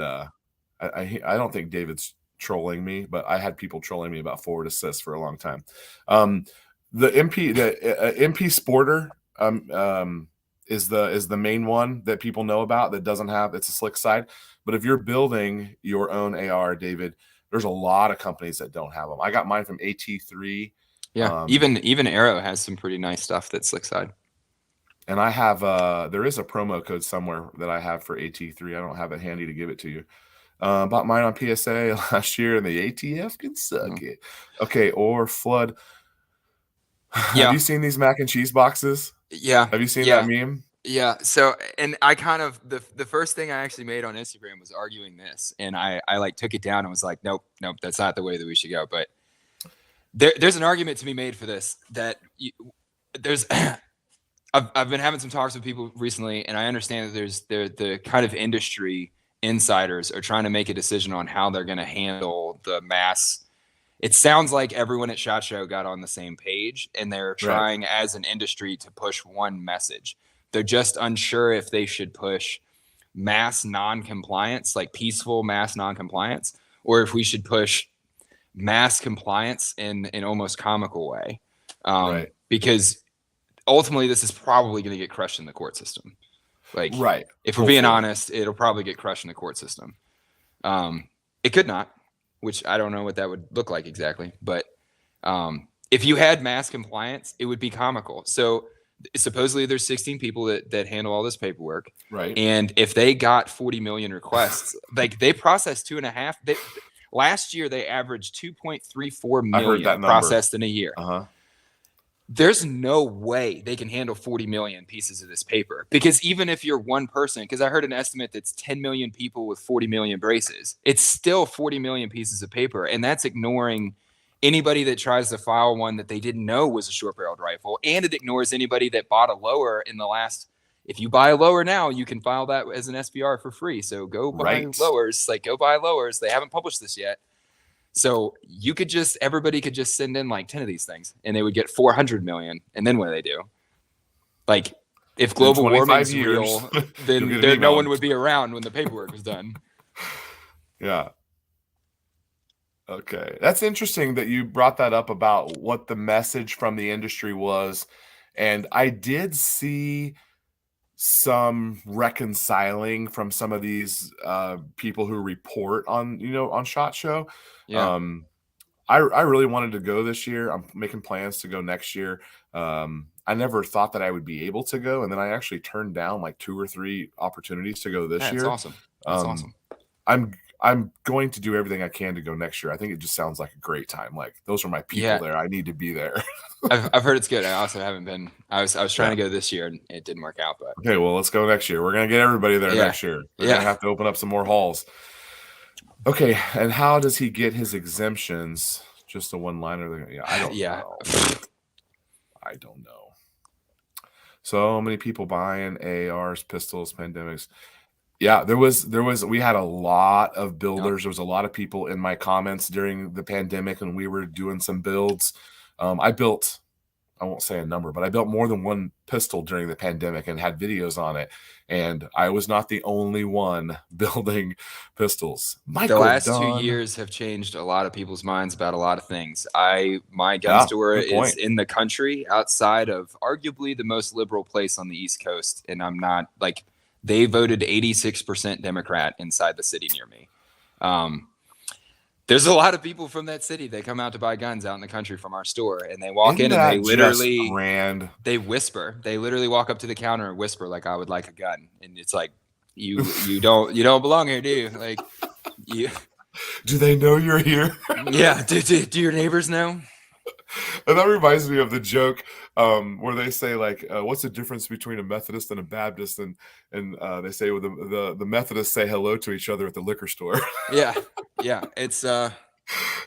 [SPEAKER 1] I don't think David's trolling me, but I had people trolling me about forward assist for a long time. The MP Sporter is the main one that people know about that doesn't have, it's a slick side. But if you're building your own AR, David, there's a lot of companies that don't have them. I got mine from AT3.
[SPEAKER 2] Yeah, even Arrow has some pretty nice stuff that's slick side.
[SPEAKER 1] And I have there is a promo code somewhere that I have for AT3. I don't have it handy to give it to you. Bought mine on PSA last year, and the ATF can suck it. Okay, or Flood.
[SPEAKER 2] Yeah.
[SPEAKER 1] Have you seen these mac and cheese boxes?
[SPEAKER 2] Yeah.
[SPEAKER 1] Have you seen that meme?
[SPEAKER 2] Yeah. So, and I kind of the first thing I actually made on Instagram was arguing this, and I like took it down and was like, nope, that's not the way that we should go. But there's an argument to be made for this that there's I've been having some talks with people recently, and I understand that there's the kind of industry insiders are trying to make a decision on how they're going to handle the mass. It sounds like everyone at SHOT Show got on the same page, and they're
[SPEAKER 1] Right.
[SPEAKER 2] trying as an industry to push one message. They're just unsure if they should push mass non-compliance, like peaceful mass non-compliance, or if we should push mass compliance in an almost comical way.
[SPEAKER 1] Right.
[SPEAKER 2] Because ultimately this is probably going to get crushed in the court system. Like,
[SPEAKER 1] Right.
[SPEAKER 2] if we're being
[SPEAKER 1] Hopefully.
[SPEAKER 2] honest, it'll probably get crushed in the court system. It could not, which I don't know what that would look like exactly. But if you had mass compliance, it would be comical. So supposedly there's 16 people that handle all this paperwork.
[SPEAKER 1] Right.
[SPEAKER 2] And if they got 40 million requests, like they processed 2.5. Last year, they averaged 2.34 million processed in a year.
[SPEAKER 1] Uh-huh.
[SPEAKER 2] There's no way they can handle 40 million pieces of this paper, because even if you're one person, because I heard an estimate that's 10 million people with 40 million braces, it's still 40 million pieces of paper. And that's ignoring anybody that tries to file one that they didn't know was a short-barreled rifle. And it ignores anybody that bought a lower in the last. If you buy a lower now, you can file that as an SBR for free. So go buy lowers. Like, go buy lowers. They haven't published this yet. So everybody could just send in like 10 of these things and they would get 400 million. And then what do they do? Like, if global warming's real, then no one would be around when the paperwork was done.
[SPEAKER 1] Yeah. Okay. That's interesting that you brought that up about what the message from the industry was. And I did see some reconciling from some of these people who report on SHOT Show.
[SPEAKER 2] Yeah.
[SPEAKER 1] I really wanted to go this year. I'm making plans to go next year. I never thought that I would be able to go, and then I actually turned down like 2 or 3 opportunities to go this year.
[SPEAKER 2] That's awesome. That's awesome.
[SPEAKER 1] I'm going to do everything I can to go next year. I think it just sounds like a great time. Like, those are my people there. I need to be there.
[SPEAKER 2] I've heard it's good. I also haven't been. I was trying to go this year and it didn't work out. But
[SPEAKER 1] okay, well, let's go next year. We're gonna get everybody there next year. We're gonna have to open up some more halls. Okay, and how does he get his exemptions? Just a one-liner? Yeah, I don't know. I don't know. So many people buying ARs, pistols, pandemics. Yeah, we had a lot of builders. There was a lot of people in my comments during the pandemic, and we were doing some builds. I built, I won't say a number, but I built more than one pistol during the pandemic and had videos on it. And I was not the only one building pistols. The
[SPEAKER 2] last 2 years have changed a lot of people's minds about a lot of things. My gun store is in the country outside of arguably the most liberal place on the East Coast. And I'm not like, they voted 86% Democrat inside the city near me. There's a lot of people from that city that come out to buy guns out in the country from our store, and they walk in and they literally they whisper. They literally walk up to the counter and whisper like, "I would like a gun," and it's like, you don't belong here, do you? Like, you.
[SPEAKER 1] Do they know you're here?
[SPEAKER 2] Yeah. Do your neighbors know?
[SPEAKER 1] And that reminds me of the joke where they say, like, what's the difference between a Methodist and a Baptist? And they say, well, the Methodists say hello to each other at the liquor store.
[SPEAKER 2] Yeah. It's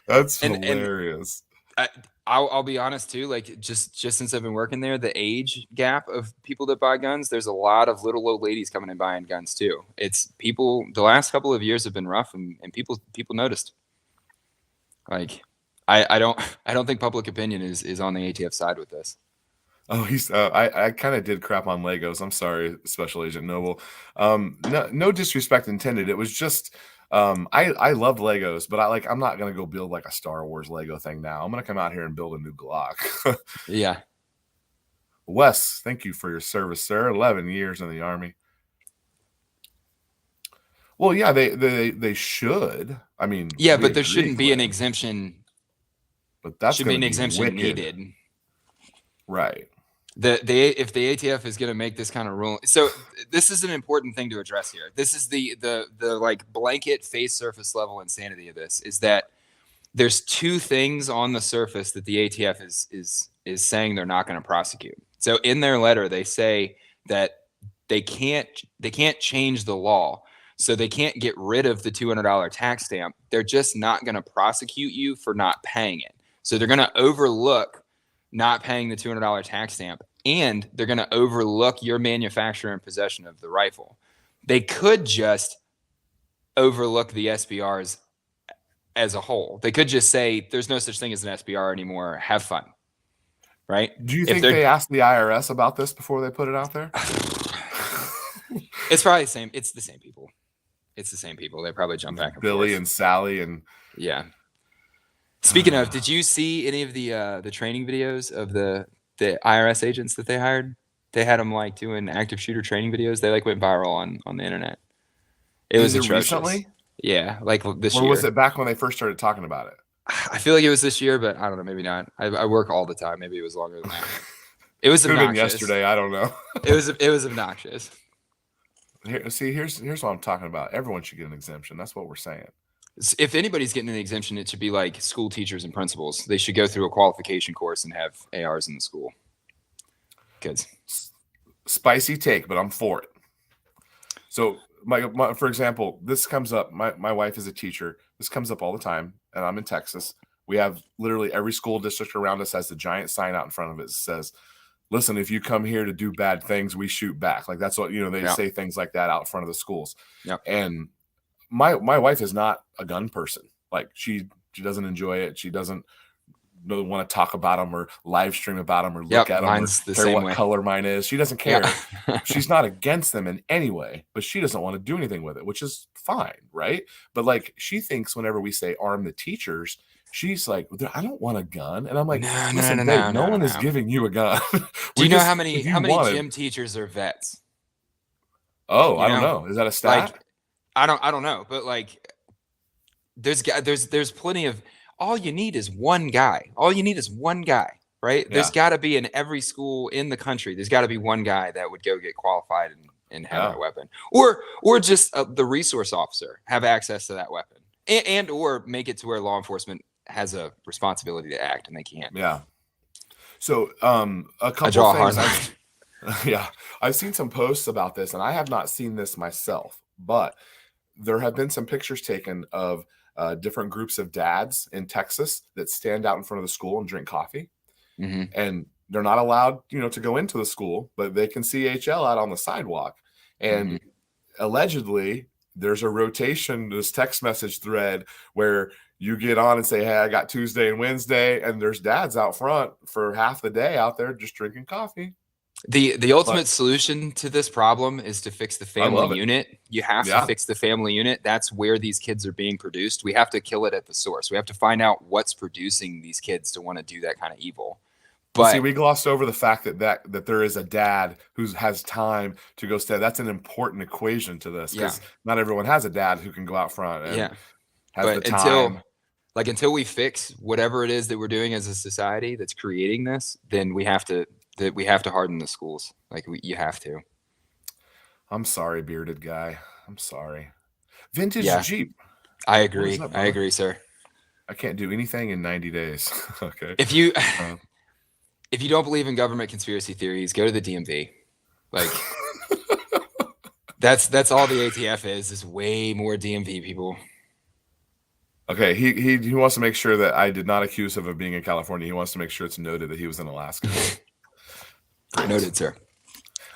[SPEAKER 1] that's hilarious.
[SPEAKER 2] And I'll be honest too. Like, just since I've been working there, the age gap of people that buy guns, there's a lot of little old ladies coming and buying guns too. It's people. The last couple of years have been rough, and people noticed. Like, I don't think public opinion is on the ATF side with this.
[SPEAKER 1] Oh, I kind of did crap on Legos. I'm sorry, Special Agent Noble. No disrespect intended. It was just I loved Legos, but I'm not gonna go build like a Star Wars Lego thing now. I'm gonna come out here and build a new Glock.
[SPEAKER 2] Yeah.
[SPEAKER 1] Wes, thank you for your service, sir. 11 years in the Army. Well, yeah, they should. I mean,
[SPEAKER 2] yeah, but there shouldn't be an exemption.
[SPEAKER 1] But that
[SPEAKER 2] should be an exemption needed,
[SPEAKER 1] right?
[SPEAKER 2] If the ATF is going to make this kind of rule, so this is an important thing to address here. This is the like blanket face surface level insanity of this is that there's 2 things on the surface that the ATF is saying they're not going to prosecute. So in their letter, they say that they can't change the law. So they can't get rid of the $200 tax stamp. They're just not going to prosecute you for not paying it. So they're going to overlook not paying the $200 tax stamp and they're going to overlook your manufacturer and possession of the rifle. They could just overlook the SBRs as a whole. They could just say there's no such thing as an SBR anymore. Have fun. Right?
[SPEAKER 1] Do you think they asked the IRS about this before they put it out there?
[SPEAKER 2] It's probably the same. It's the same people. It's the same people. They probably jump back and
[SPEAKER 1] Billy
[SPEAKER 2] forth.
[SPEAKER 1] and Sally and
[SPEAKER 2] yeah. Speaking of, did you see any of the training videos of the IRS agents that they hired? They had them like doing active shooter training videos. They like went viral on the internet. It was atrocious.
[SPEAKER 1] Recently?
[SPEAKER 2] Yeah, like this year.
[SPEAKER 1] Or was it back when they first started talking about it?
[SPEAKER 2] I feel like it was this year, but I don't know. Maybe not. I work all the time. Maybe it was longer than that. It was obnoxious.
[SPEAKER 1] Could have been yesterday. I don't know.
[SPEAKER 2] It was obnoxious.
[SPEAKER 1] Here's what I'm talking about. Everyone should get an exemption. That's what we're saying.
[SPEAKER 2] If anybody's getting an exemption, it should be like school teachers and principals. They should go through a qualification course and have ARs in the school. Good.
[SPEAKER 1] Spicy take, but I'm for it. So, for example, this comes up. My wife is a teacher. This comes up all the time, and I'm in Texas. We have literally every school district around us has a giant sign out in front of it that says, listen, if you come here to do bad things, we shoot back. Like that's what, they say things like that out front of the schools.
[SPEAKER 2] Yep.
[SPEAKER 1] And my wife is not a gun person. Like she doesn't enjoy it. She doesn't want to talk about them or live stream about them or look at them or care what color mine is. She doesn't care. She's not against them in any way, but she doesn't want to do anything with it, which is fine. Right. But like she thinks whenever we say arm the teachers, she's like, I don't want a gun. And I'm like, no one is giving you a gun.
[SPEAKER 2] Do you know how many gym teachers are vets?
[SPEAKER 1] Oh, I don't know. Is that a stat?
[SPEAKER 2] Like, I don't know. But like, there's plenty of, all you need is one guy. All you need is one guy, right? Yeah. There's got to be in every school in the country, there's got to be one guy that would go get qualified and have a weapon. Or just the resource officer have access to that weapon. And or make it to where law enforcement has a responsibility to act and they can't.
[SPEAKER 1] Yeah. So a couple of things. I've seen some posts about this, and I have not seen this myself, but there have been some pictures taken of different groups of dads in Texas that stand out in front of the school and drink coffee.
[SPEAKER 2] Mm-hmm.
[SPEAKER 1] And they're not allowed, to go into the school, but they can see HL out on the sidewalk. And allegedly there's a rotation, this text message thread where you get on and say, hey, I got Tuesday and Wednesday. And there's dads out front for half the day out there just drinking coffee.
[SPEAKER 2] The ultimate solution to this problem is to fix the family unit. You have to fix the family unit. That's where these kids are being produced. We have to kill it at the source. We have to find out what's producing these kids to want to do that kind of evil. But
[SPEAKER 1] see, we glossed over the fact that there is a dad who has time to go stand. That's an important equation to this because not everyone has a dad who can go out front and has the time.
[SPEAKER 2] Until we fix whatever it is that we're doing as a society that's creating this, then we have to harden the schools. You have to.
[SPEAKER 1] I'm sorry, bearded guy. I'm sorry. Vintage Jeep.
[SPEAKER 2] I agree. I agree, sir.
[SPEAKER 1] I can't do anything in 90 days. Okay.
[SPEAKER 2] If you don't believe in government conspiracy theories, go to the DMV. That's all the ATF is way more DMV people.
[SPEAKER 1] Okay, he wants to make sure that I did not accuse him of being in California. He wants to make sure it's noted that he was in Alaska.
[SPEAKER 2] Noted, sir.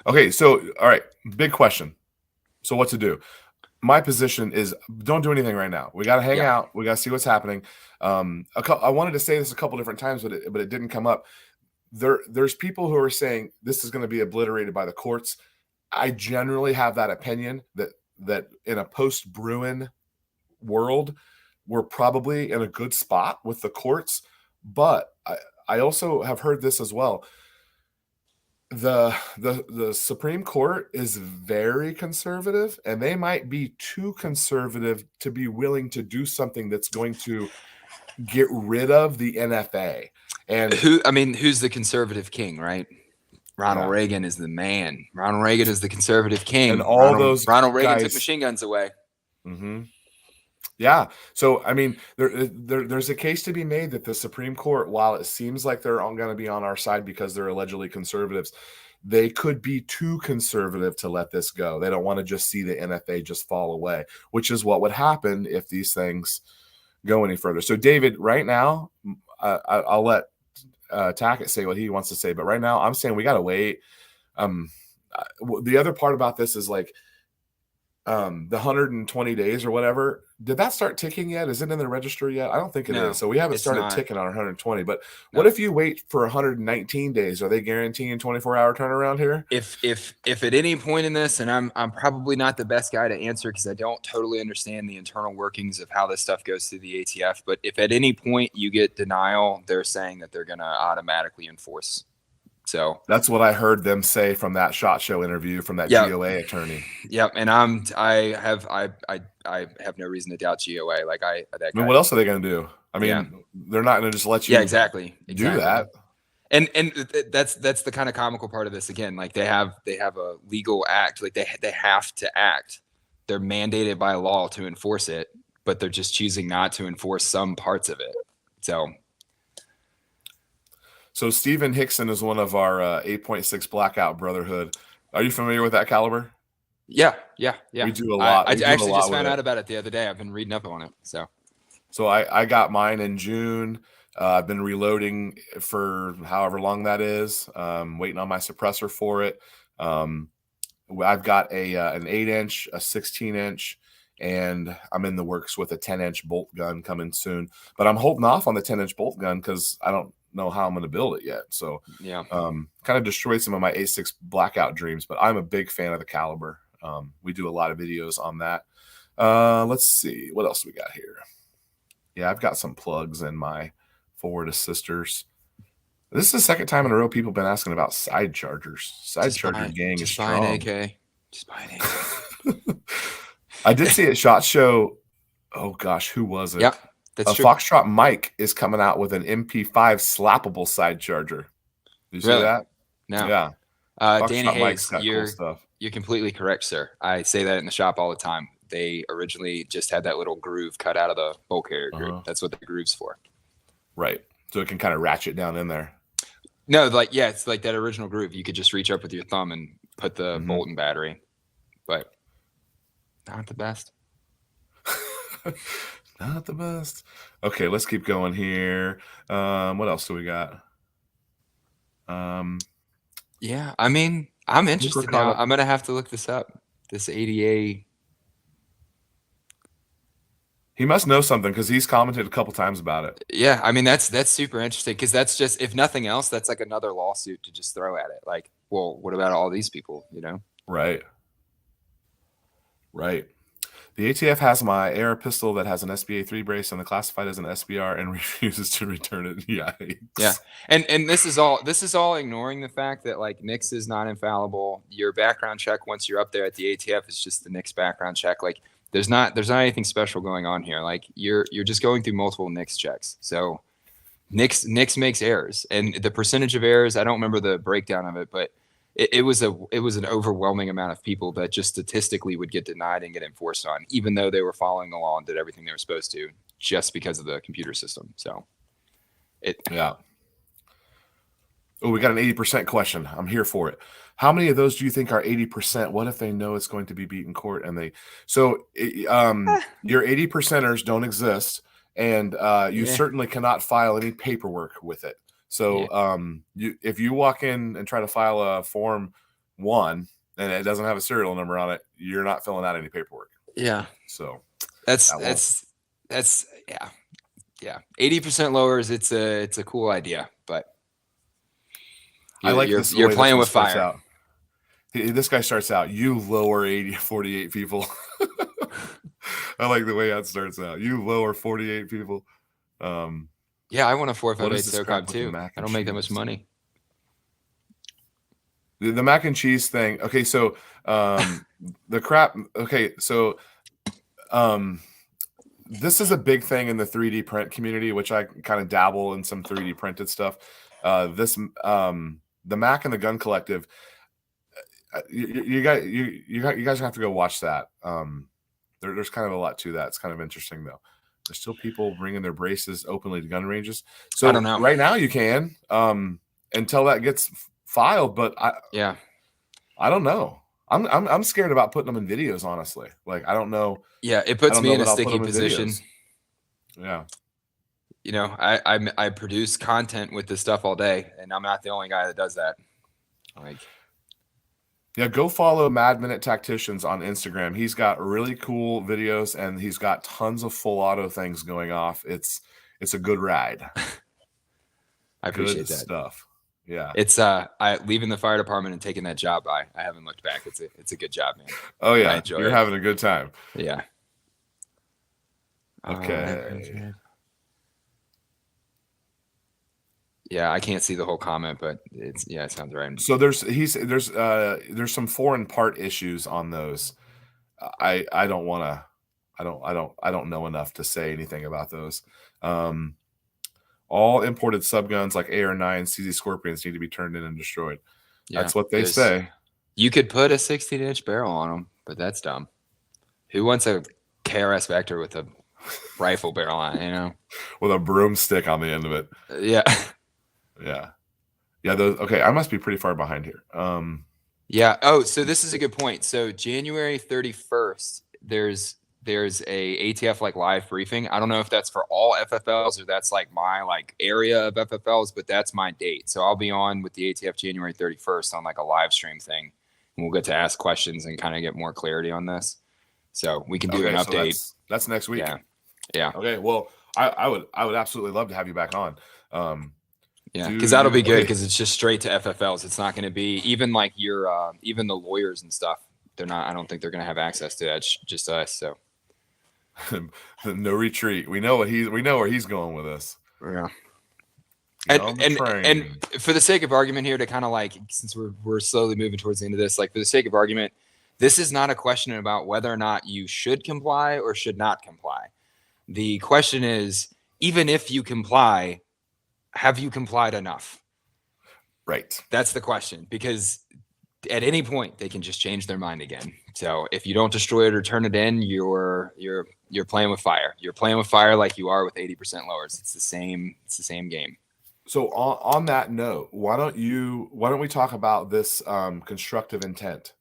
[SPEAKER 1] Okay, so all right, big question. So what to do? My position is don't do anything right now. We got to hang out. We got to see what's happening. I wanted to say this a couple different times, but it didn't come up. There's people who are saying this is going to be obliterated by the courts. I generally have that opinion that in a post-Bruin world, we're probably in a good spot with the courts. But I also have heard this as well. The Supreme Court is very conservative, and they might be too conservative to be willing to do something that's going to get rid of the NFA. And
[SPEAKER 2] who's the conservative king, right? Ronald Reagan is the man. Ronald Reagan is the conservative king.
[SPEAKER 1] And
[SPEAKER 2] Ronald Reagan took machine guns away.
[SPEAKER 1] Mm-hmm. Yeah. So, there's a case to be made that the Supreme Court, while it seems like they're going to be on our side because they're allegedly conservatives, they could be too conservative to let this go. They don't want to just see the NFA just fall away, which is what would happen if these things go any further. So, David, right now, I'll let Tackett say what he wants to say, but right now I'm saying we got to wait. The other part about this is like the 120 days or whatever. Did that start ticking yet? Is it in the register yet? I don't think it is. So we haven't started ticking on 120. But what if you wait for 119 days? Are they guaranteeing 24-hour turnaround here?
[SPEAKER 2] If at any point in this, and I'm probably not the best guy to answer because I don't totally understand the internal workings of how this stuff goes through the ATF, but if at any point you get denial, they're saying that they're going to automatically enforce. So
[SPEAKER 1] that's what I heard them say from that SHOT Show interview from that GOA attorney.
[SPEAKER 2] Yep, and I have no reason to doubt GOA. Like that guy.
[SPEAKER 1] I mean, what else are they going to do? I mean, they're not going to just let you
[SPEAKER 2] exactly
[SPEAKER 1] do that.
[SPEAKER 2] And that's the kind of comical part of this. Again, like they have a legal act. Like they have to act. They're mandated by law to enforce it, but they're just choosing not to enforce some parts of it.
[SPEAKER 1] So Stephen Hickson is one of our 8.6 Blackout Brotherhood. Are you familiar with that caliber?
[SPEAKER 2] Yeah.
[SPEAKER 1] We do a lot.
[SPEAKER 2] I actually just found out about it the other day. I've been reading up on it.
[SPEAKER 1] So I got mine in June. I've been reloading for however long that is. Waiting on my suppressor for it. I've got an 8-inch, a 16-inch, and I'm in the works with a 10-inch bolt gun coming soon. But I'm holding off on the 10-inch bolt gun because I don't know how I'm going to build it yet. So kind of destroyed some of my 8.6 Blackout dreams, but I'm a big fan of the caliber. We do a lot of videos on that. Let's see what else we got here. Yeah, I've got some plugs in my forward assisters. This is the second time in a row people have been asking about side chargers. Charger gang is strong.
[SPEAKER 2] Just buy an AK.
[SPEAKER 1] I did see at SHOT Show. Oh gosh, who was it?
[SPEAKER 2] Yeah, that's true.
[SPEAKER 1] Foxtrot Mike is coming out with an MP5 slappable side charger. Did you see that?
[SPEAKER 2] No.
[SPEAKER 1] Yeah.
[SPEAKER 2] Danny Hayes, you're completely correct, sir. I say that in the shop all the time. They originally just had that little groove cut out of the bolt carrier groove. That's what the groove's for.
[SPEAKER 1] Right. So it can kind of ratchet down in there.
[SPEAKER 2] No, it's like that original groove. You could just reach up with your thumb and put the bolt and battery, but not the best.
[SPEAKER 1] Not the best. Okay, let's keep going here. What else do we got?
[SPEAKER 2] Yeah, I mean, I'm interested now. I'm gonna have to look this up. This ADA.
[SPEAKER 1] He must know something because he's commented a couple times about it.
[SPEAKER 2] Yeah, I mean that's super interesting because that's just, if nothing else, that's like another lawsuit to just throw at it. Like, well, what about all these people?
[SPEAKER 1] Right. The ATF has my AR pistol that has an SBA-3 brace and the classified as an SBR and refuses to return it. Yikes.
[SPEAKER 2] Yeah, and this is all ignoring the fact that like NICS is not infallible. Your background check once you're up there at the ATF is just the NICS background check. Like there's not anything special going on here. Like you're just going through multiple NICS checks. So NICS makes errors, and the percentage of errors, I don't remember the breakdown of it, but it was an overwhelming amount of people that just statistically would get denied and get enforced on, even though they were following the law and did everything they were supposed to, just because of the computer system. So
[SPEAKER 1] yeah. Oh, we got an 80% question. I'm here for it. How many of those do you think are 80%? What if they know it's going to be beat in court and your 80%ers don't exist, and you certainly cannot file any paperwork with it. So if you walk in and try to file a Form 1 and it doesn't have a serial number on it, you're not filling out any paperwork.
[SPEAKER 2] Yeah.
[SPEAKER 1] So
[SPEAKER 2] that's 80% lowers. It's a cool idea, but
[SPEAKER 1] I like
[SPEAKER 2] you're playing with fire.
[SPEAKER 1] This guy starts out, you lower 48 people. I like the way that starts out. You lower 48 people.
[SPEAKER 2] Yeah, I want a 458 SOCOM too. I don't make that much money.
[SPEAKER 1] The mac and cheese thing. Okay, so the crap. Okay, so this is a big thing in the 3D print community, which I kind of dabble in some 3D printed stuff. The Mac and the Gun Collective. You guys have to go watch that. There's kind of a lot to that. It's kind of interesting though. There's still people bringing their braces openly to gun ranges. So
[SPEAKER 2] I don't know.
[SPEAKER 1] Right now you can until that gets filed, but I don't know. I'm scared about putting them in videos, honestly. Like I don't know.
[SPEAKER 2] Yeah, it puts me in a sticky position.
[SPEAKER 1] Yeah.
[SPEAKER 2] you know, I produce content with this stuff all day, and I'm not the only guy that does that. Like,
[SPEAKER 1] Yeah, go follow Mad Minute Tacticians on Instagram. He's got really cool videos, and he's got tons of full auto things going off. It's a good ride.
[SPEAKER 2] I appreciate
[SPEAKER 1] Good
[SPEAKER 2] that
[SPEAKER 1] stuff. Yeah.
[SPEAKER 2] It's leaving the fire department and taking that job. I haven't looked back. It's a good job, man.
[SPEAKER 1] Oh yeah,
[SPEAKER 2] I enjoy
[SPEAKER 1] you're
[SPEAKER 2] it.
[SPEAKER 1] having a good time.
[SPEAKER 2] Yeah.
[SPEAKER 1] Okay.
[SPEAKER 2] Yeah, I can't see the whole comment, but it sounds right.
[SPEAKER 1] So there's some foreign part issues on those. I don't want to. I don't know enough to say anything about those. All imported subguns like AR-9, CZ Scorpions need to be turned in and destroyed.
[SPEAKER 2] Yeah,
[SPEAKER 1] that's what they say.
[SPEAKER 2] You could put a 16-inch barrel on them, but that's dumb. Who wants a KRS Vector with a rifle barrel on it, you know?
[SPEAKER 1] With a broomstick on the end of it.
[SPEAKER 2] Yeah.
[SPEAKER 1] Yeah. Yeah, those okay, I must be pretty far behind here.
[SPEAKER 2] Yeah. Oh, so this is a good point. So January 31st, there's a ATF like live briefing. I don't know if that's for all FFLs or that's like my like area of FFLs, but that's my date. So I'll be on with the ATF January 31st on like a live stream thing. And we'll get to ask questions and kind of get more clarity on this. So we can do an update.
[SPEAKER 1] So that's next week.
[SPEAKER 2] Yeah. Yeah.
[SPEAKER 1] Okay. Well, I would absolutely love to have you back on.
[SPEAKER 2] Yeah, because that'll be good because it's just straight to FFLs. It's not going to be even like your even the lawyers and stuff. They're not. I don't think they're going to have access to that. It's just us. So
[SPEAKER 1] no retreat. We know where he's going with us.
[SPEAKER 2] Yeah. And for the sake of argument here, to kind of like, since we're slowly moving towards the end of this, like for the sake of argument, this is not a question about whether or not you should comply or should not comply. The question is, even if you comply, have you complied enough?
[SPEAKER 1] Right.
[SPEAKER 2] That's the question, because at any point they can just change their mind again. So if you don't destroy it or turn it in, you're playing with fire. You're playing with fire like you are with 80% lowers. It's the same game.
[SPEAKER 1] So on that note, why don't we talk about this constructive intent?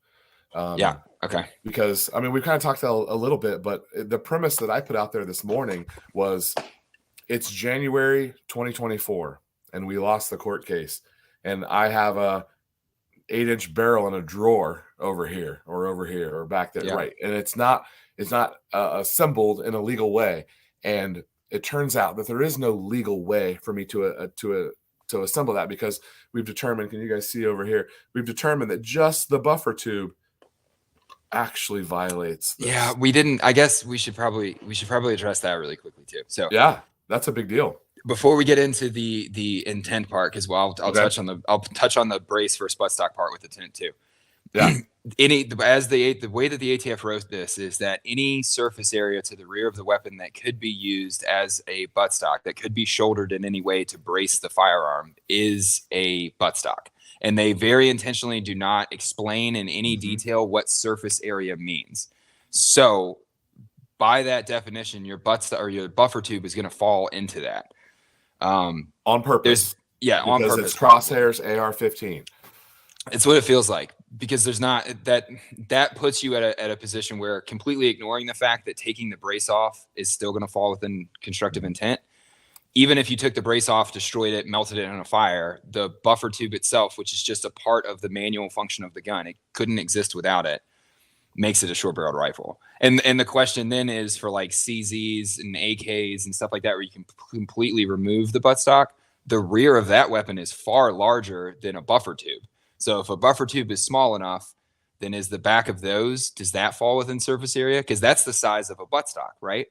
[SPEAKER 2] Yeah. Okay.
[SPEAKER 1] Because I mean, we've kind of talked a little bit, but the premise that I put out there this morning was it's January 2024 and we lost the court case, and I have a 8-inch barrel in a drawer over here or back there. Yeah. Right. And it's not assembled in a legal way. And it turns out that there is no legal way for me to assemble that, because we've determined, can you guys see over here? We've determined that just the buffer tube actually violates this.
[SPEAKER 2] Yeah, we didn't. I guess we should probably address that really quickly too. So
[SPEAKER 1] yeah, that's a big deal.
[SPEAKER 2] Before we get into the intent part, because I'll touch on the brace versus buttstock part with intent too.
[SPEAKER 1] Yeah.
[SPEAKER 2] The way that the ATF wrote this is that any surface area to the rear of the weapon that could be used as a buttstock, that could be shouldered in any way to brace the firearm, is a buttstock. And they very intentionally do not explain in any detail what surface area means. So by that definition, your buttstock or your buffer tube is going to fall into that.
[SPEAKER 1] On purpose.
[SPEAKER 2] On purpose.
[SPEAKER 1] It's crosshairs AR-15.
[SPEAKER 2] It's what it feels like, because there's not that puts you at a position where completely ignoring the fact that taking the brace off is still going to fall within constructive intent. Even if you took the brace off, destroyed it, melted it on a fire, the buffer tube itself, which is just a part of the manual function of the gun, it couldn't exist without it, makes it a short-barreled rifle. And the question then is for like CZs and AKs and stuff like that, where you can completely remove the buttstock, the rear of that weapon is far larger than a buffer tube. So if a buffer tube is small enough, then is the back of those, does that fall within surface area? Because that's the size of a buttstock, right?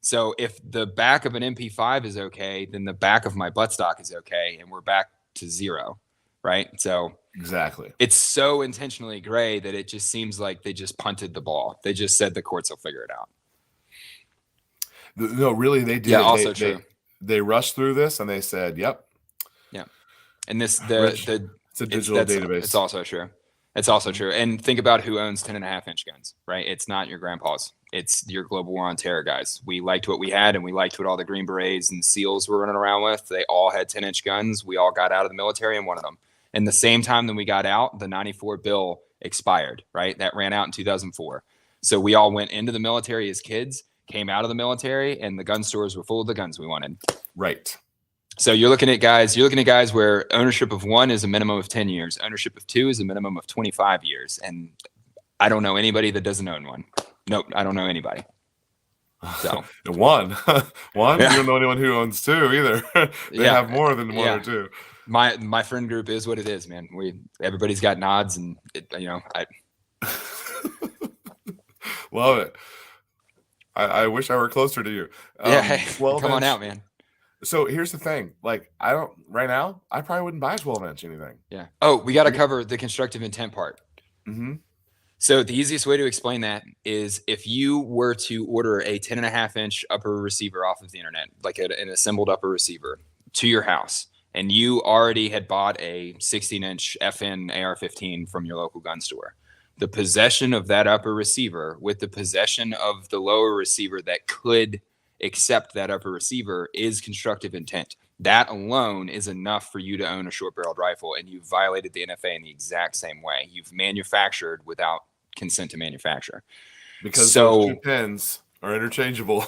[SPEAKER 2] So if the back of an MP5 is okay, then the back of my buttstock is okay, and we're back to zero, right? So
[SPEAKER 1] exactly,
[SPEAKER 2] it's so intentionally gray that it just seems like they just punted the ball. They just said the courts will figure it out.
[SPEAKER 1] No, really, they did.
[SPEAKER 2] Yeah, also true.
[SPEAKER 1] They rushed through this and they said, "Yep."
[SPEAKER 2] Yeah, and it's
[SPEAKER 1] a digital database.
[SPEAKER 2] It's also true. It's also true. And think about who owns 10.5-inch guns, right? It's not your grandpa's. It's your Global War on Terror guys. We liked what we had, and we liked what all the Green Berets and SEALs were running around with. They all had 10-inch guns. We all got out of the military in one of them. And the same time that we got out, the 94 bill expired, right? That ran out in 2004. So we all went into the military as kids. came out of the military, and the gun stores were full of the guns we wanted.
[SPEAKER 1] Right.
[SPEAKER 2] So you're looking at guys where ownership of 1 is a minimum of 10 years. Ownership of 2 is a minimum of 25 years. And I don't know anybody that doesn't own one. Nope, I don't know anybody. So
[SPEAKER 1] one,
[SPEAKER 2] Yeah.
[SPEAKER 1] you don't know anyone who owns 2 either. They
[SPEAKER 2] Yeah.
[SPEAKER 1] have more than 1
[SPEAKER 2] Yeah.
[SPEAKER 1] or 2.
[SPEAKER 2] My friend group is what it is, man. Everybody's got nods, and I
[SPEAKER 1] love it. I wish I were closer to you.
[SPEAKER 2] hey,
[SPEAKER 1] 12
[SPEAKER 2] come on
[SPEAKER 1] inch.
[SPEAKER 2] out, man.
[SPEAKER 1] So here's the thing. Like, I don't right now. I probably wouldn't buy a 12-inch anything.
[SPEAKER 2] Yeah. Oh, we got to cover the constructive intent part.
[SPEAKER 1] Mm-hmm.
[SPEAKER 2] So the easiest way to explain that is if you were to order a 10.5-inch upper receiver off of the internet, like an assembled upper receiver, to your house, and you already had bought a 16-inch FN AR-15 from your local gun store, the possession of that upper receiver with the possession of the lower receiver that could accept that upper receiver is constructive intent. That alone is enough for you to own a short-barreled rifle, and you've violated the NFA in the exact same way. You've manufactured without consent to manufacture.
[SPEAKER 1] Because those 2 pins are interchangeable.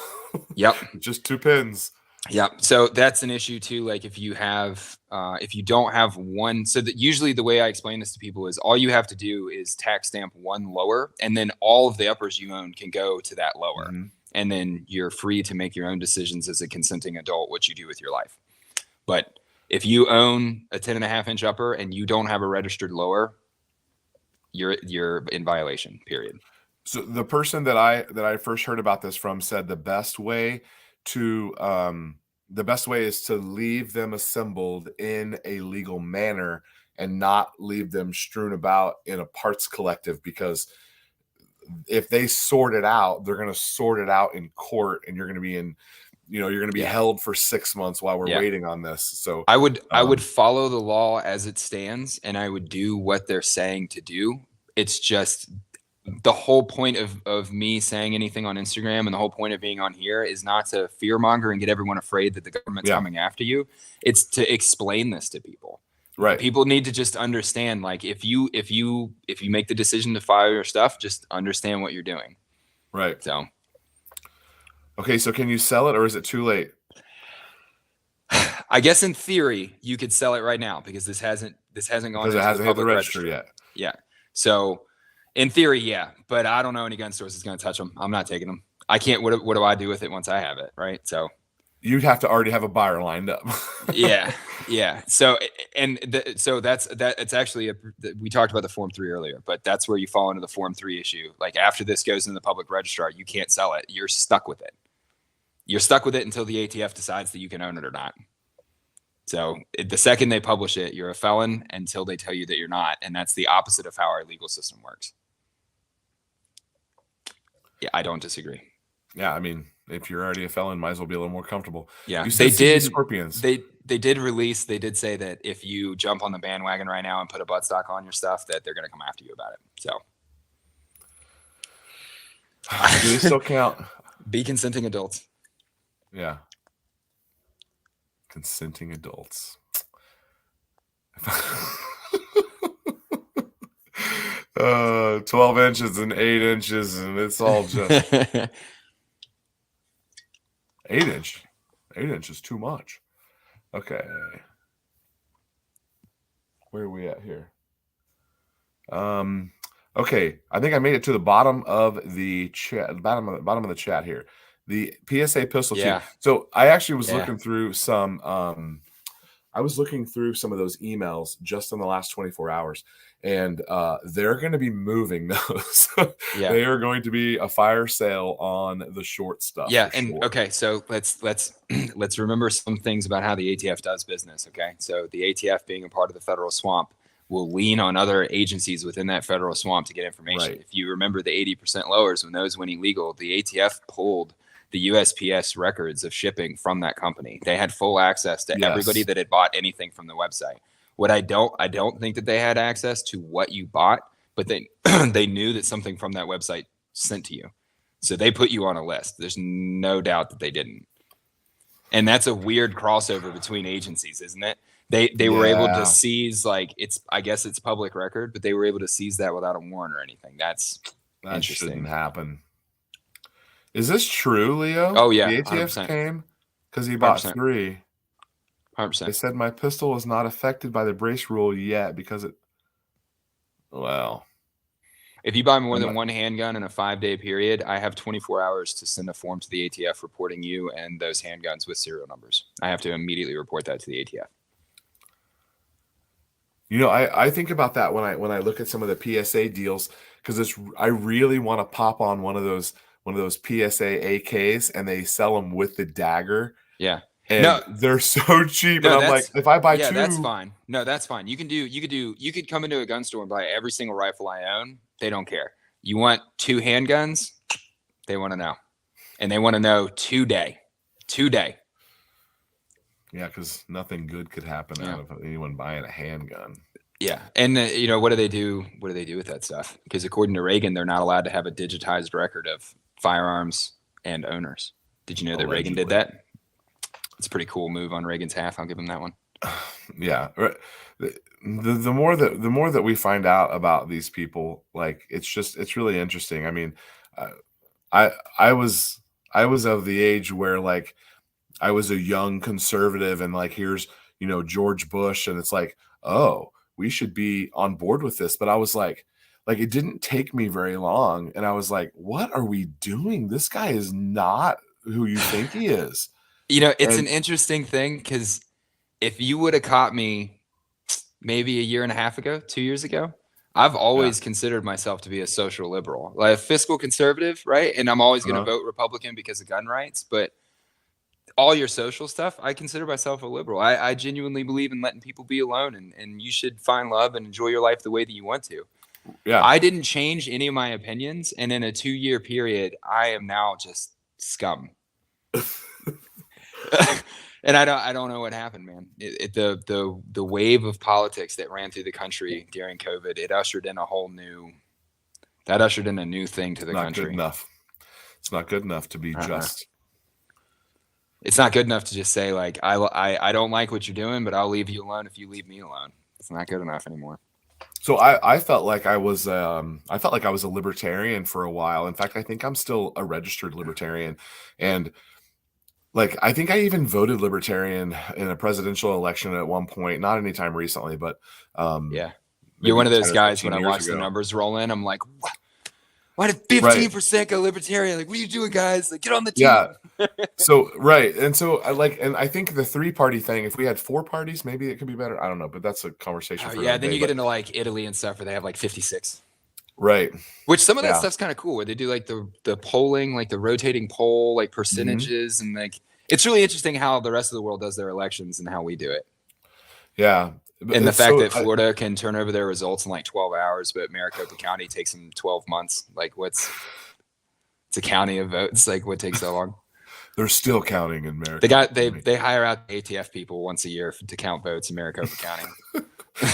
[SPEAKER 2] Yep.
[SPEAKER 1] Just 2 pins.
[SPEAKER 2] Yep. So that's an issue too. Like if you don't have one, so that usually the way I explain this to people is all you have to do is tax stamp 1 lower, and then all of the uppers you own can go to that lower. Mm-hmm. And then you're free to make your own decisions as a consenting adult, what you do with your life. But if you own a 10.5-inch upper and you don't have a registered lower, you're in violation, period.
[SPEAKER 1] So the person that I first heard about this from said the best way is to leave them assembled in a legal manner and not leave them strewn about in a parts collective, because if they sort it out, they're going to sort it out in court, and you're going to be held for 6 months while we're waiting on this. So
[SPEAKER 2] I would follow the law as it stands, and I would do what they're saying to do. It's just the whole point of me saying anything on Instagram, and the whole point of being on here, is not to fearmonger and get everyone afraid that the government's coming after you. It's to explain this to people.
[SPEAKER 1] Right.
[SPEAKER 2] People need to just understand, like, if you make the decision to file your stuff, just understand what you're doing.
[SPEAKER 1] Right.
[SPEAKER 2] So.
[SPEAKER 1] Okay, so can you sell it, or is it too late?
[SPEAKER 2] I guess in theory you could sell it right now, because this hasn't gone
[SPEAKER 1] because it hasn't hit the register yet.
[SPEAKER 2] Yeah. So in theory, yeah, but I don't know any gun stores that's going to touch them. I'm not taking them. I can't. What do I do with it once I have it? Right. So
[SPEAKER 1] you'd have to already have a buyer lined up.
[SPEAKER 2] Yeah. So it's actually we talked about the Form 3 earlier, but that's where you fall into the Form 3 issue. Like after this goes in the public registrar, you can't sell it. You're stuck with it. You're stuck with it until the ATF decides that you can own it or not. So the second they publish it, you're a felon until they tell you that you're not, and that's the opposite of how our legal system works. Yeah, I don't disagree.
[SPEAKER 1] Yeah, I mean, if you're already a felon, might as well be a little more comfortable.
[SPEAKER 2] Yeah,
[SPEAKER 1] they did. Scorpions.
[SPEAKER 2] They did say that if you jump on the bandwagon right now and put a buttstock on your stuff, that they're going to come after you about it. So,
[SPEAKER 1] do they still count?
[SPEAKER 2] Be consenting adults.
[SPEAKER 1] Yeah, consenting adults. 12 inches and 8 inches, and it's all just 8-inch. 8-inch is too much. Okay, where are we at here? Okay, I think I made it to the bottom of the chat. Bottom of the chat here. The PSA pistol tube. So I actually was looking through some. I was looking through some of those emails just in the last 24 hours, and they're going to be moving those. They are going to be a fire sale on the short stuff.
[SPEAKER 2] Yeah, and sure. Okay, so let's remember some things about how the ATF does business. Okay, so the ATF, being a part of the federal swamp, will lean on other agencies within that federal swamp to get information. Right. If you remember the 80% lowers, when those went illegal, the ATF pulled the USPS records of shipping from that company. They had full access to everybody that had bought anything from the website. What I don't think that they had access to what you bought, but they knew that something from that website sent to you. So they put you on a list. There's no doubt that they didn't. And that's a weird crossover between agencies, isn't it? They were able to seize, like, I guess it's public record, but they were able to seize that without a warrant or anything. That
[SPEAKER 1] interesting. Shouldn't happen. Is this true, Leo?
[SPEAKER 2] Oh yeah,
[SPEAKER 1] The
[SPEAKER 2] hundred
[SPEAKER 1] ATF
[SPEAKER 2] percent,
[SPEAKER 1] came because he
[SPEAKER 2] 100%,
[SPEAKER 1] bought 3.
[SPEAKER 2] 100%.
[SPEAKER 1] They said my pistol is not affected by the brace rule yet because it. Well,
[SPEAKER 2] If you buy more
[SPEAKER 1] I'm
[SPEAKER 2] than
[SPEAKER 1] not,
[SPEAKER 2] one handgun in a 5-day period, I have 24 hours to send a form to the ATF reporting you and those handguns with serial numbers. I have to immediately report that to the ATF.
[SPEAKER 1] I think about that when I look at some of the PSA deals because I really want to pop on one of those PSA AKs and they sell them with the dagger
[SPEAKER 2] Yeah.
[SPEAKER 1] and
[SPEAKER 2] No,
[SPEAKER 1] they're so cheap and
[SPEAKER 2] no,
[SPEAKER 1] I'm like, if I buy
[SPEAKER 2] yeah, that's
[SPEAKER 1] 2,
[SPEAKER 2] fine. No, that's fine. You could come into a gun store and buy every single rifle I own. They don't care. You want 2 handguns? They want to know. And they want to know today.
[SPEAKER 1] yeah, because nothing good could happen
[SPEAKER 2] Yeah.
[SPEAKER 1] out of anyone buying a handgun.
[SPEAKER 2] Yeah. And what do they do? What do they do with that stuff? Because according to Reagan, they're not allowed to have a digitized record of firearms and owners. Did you know that Reagan did
[SPEAKER 1] Allegedly.
[SPEAKER 2] that? It's a pretty cool move on Reagan's half. I'll give him that one.
[SPEAKER 1] Yeah. The more that we find out about these people, like it's really interesting. I mean, uh, I was of the age where like I was a young conservative and like here's, George Bush and it's like, "Oh, we should be on board with this." But I was like it didn't take me very long and I was like, "What are we doing? This guy is not who you think he is."
[SPEAKER 2] It's
[SPEAKER 1] And
[SPEAKER 2] an interesting thing because if you would have caught me maybe a year and a half ago, 2 years ago, I've
[SPEAKER 1] yeah.
[SPEAKER 2] always considered myself to be a social liberal, like a fiscal conservative, right? And I'm always going to
[SPEAKER 1] Uh-huh.
[SPEAKER 2] vote Republican because of gun rights. But all your social stuff, I consider myself a liberal. I genuinely believe in letting people be alone and you should find love and enjoy your life the way that you want to.
[SPEAKER 1] Yeah.
[SPEAKER 2] I didn't change any of my opinions. And in a 2-year period, I am now just scum. And I don't know what happened, man. The wave of politics that ran through the country during COVID, it ushered in a new thing to the
[SPEAKER 1] Not good
[SPEAKER 2] country.
[SPEAKER 1] enough. It's not good enough to be just.
[SPEAKER 2] It's not good enough to just say like I don't like what you're doing, but I'll leave you alone if you leave me alone. It's not good enough anymore.
[SPEAKER 1] So I felt like I was a libertarian for a while. In fact, I think I'm still a registered libertarian, and like I think I even voted libertarian in a presidential election at one point. Not anytime recently, but
[SPEAKER 2] Yeah, you're
[SPEAKER 1] maybe
[SPEAKER 2] one of
[SPEAKER 1] 10
[SPEAKER 2] those
[SPEAKER 1] or
[SPEAKER 2] guys.
[SPEAKER 1] 15
[SPEAKER 2] When I
[SPEAKER 1] years
[SPEAKER 2] watch the
[SPEAKER 1] ago.
[SPEAKER 2] numbers roll in, I'm like, what? Why did
[SPEAKER 1] Right.
[SPEAKER 2] 15% go libertarian? Like, what are you doing, guys? Like, get on the team.
[SPEAKER 1] Yeah. So right, and so I think the 3-party thing. If we had 4 parties, maybe it could be better. I don't know, but that's a conversation
[SPEAKER 2] Oh
[SPEAKER 1] for
[SPEAKER 2] yeah,
[SPEAKER 1] another
[SPEAKER 2] then
[SPEAKER 1] day.
[SPEAKER 2] you get
[SPEAKER 1] But
[SPEAKER 2] into like Italy and stuff where they have like 56.
[SPEAKER 1] right,
[SPEAKER 2] Which some of that
[SPEAKER 1] yeah.
[SPEAKER 2] stuff's kind of cool where they do like the polling, like the rotating poll, like
[SPEAKER 1] Mhm.
[SPEAKER 2] percentages, and like it's really interesting how the rest of the world does their elections and how we do it.
[SPEAKER 1] Yeah, but
[SPEAKER 2] And the
[SPEAKER 1] it's
[SPEAKER 2] fact
[SPEAKER 1] so
[SPEAKER 2] that Florida can turn over their results in like 12 hours, but Maricopa County takes them 12 months. Like it's a county of votes. Like what takes so long?
[SPEAKER 1] they're still counting in America.
[SPEAKER 2] They hire out the ATF people once a year to count votes in Maricopa County.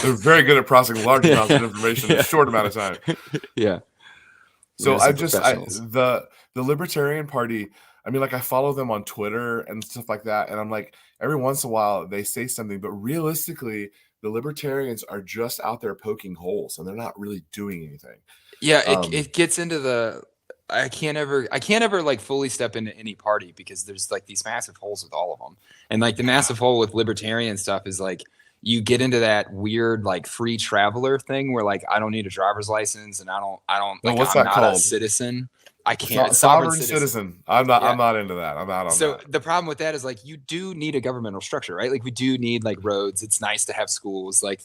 [SPEAKER 1] They're very good at processing large amounts of information in
[SPEAKER 2] Yeah.
[SPEAKER 1] a short amount of time.
[SPEAKER 2] Yeah.
[SPEAKER 1] So
[SPEAKER 2] We're some professionals.
[SPEAKER 1] the Libertarian Party, I mean, like I follow them on Twitter and stuff like that, and I'm like, every once in a while they say something, but realistically, the libertarians are just out there poking holes and they're not really doing anything.
[SPEAKER 2] Yeah,
[SPEAKER 1] Um,
[SPEAKER 2] it gets into the I can't ever like fully step into any party because there's like these massive holes with all of them. And like the massive hole with libertarian stuff is like you get into that weird like free traveler thing where like I don't need a driver's license and I don't
[SPEAKER 1] well,
[SPEAKER 2] like
[SPEAKER 1] what's
[SPEAKER 2] I'm
[SPEAKER 1] that
[SPEAKER 2] not a
[SPEAKER 1] called?
[SPEAKER 2] citizen. I can't
[SPEAKER 1] Sovereign citizen. I'm
[SPEAKER 2] Yeah.
[SPEAKER 1] not into that. I'm out on
[SPEAKER 2] So
[SPEAKER 1] that.
[SPEAKER 2] the problem with that is like you do need a governmental structure, right? Like we do need like roads. It's nice to have schools. Like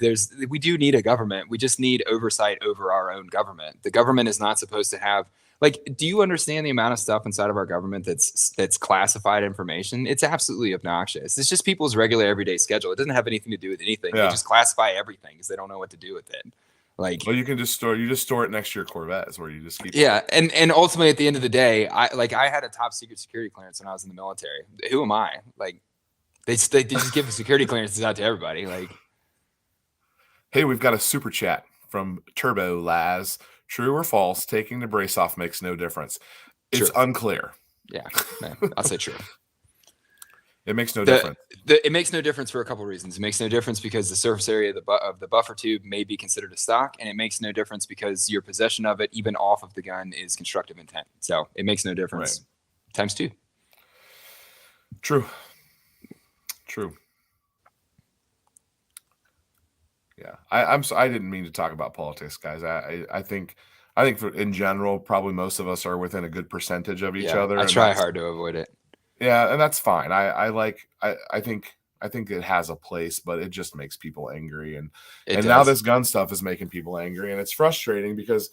[SPEAKER 2] we do need a government. We just need oversight over our own government. The government is not supposed to have like, do you understand the amount of stuff inside of our government that's classified information? It's absolutely obnoxious. It's just people's regular everyday schedule. It doesn't have anything to do with anything.
[SPEAKER 1] Yeah.
[SPEAKER 2] They just classify everything because they don't know what to do with it. Like,
[SPEAKER 1] Well, you just store it next to your Corvette is where you just keep
[SPEAKER 2] yeah,
[SPEAKER 1] it.
[SPEAKER 2] and ultimately at the end of the day, I had a top secret security clearance when I was in the military. Who am I? Like, they just give security clearances out to everybody. Like,
[SPEAKER 1] Hey, we've got a super chat from Turbo Laz. True or false? Taking the brace off makes no difference. It's
[SPEAKER 2] True.
[SPEAKER 1] unclear.
[SPEAKER 2] Yeah, I'll say true.
[SPEAKER 1] It makes no difference.
[SPEAKER 2] It makes no difference for a couple of reasons. It makes no difference because the surface area of the buffer tube may be considered a stock, and it makes no difference because your possession of it, even off of the gun, is constructive intent. So it makes no difference. times 2.
[SPEAKER 1] True. Yeah, I didn't mean to talk about politics, guys. I think in general, probably most of us are within a good percentage of each other,
[SPEAKER 2] I
[SPEAKER 1] and
[SPEAKER 2] try hard to avoid it.
[SPEAKER 1] yeah, and that's fine. I think it has a place, but it just makes people angry, and
[SPEAKER 2] It
[SPEAKER 1] now
[SPEAKER 2] does.
[SPEAKER 1] this gun stuff is making people angry, and it's frustrating because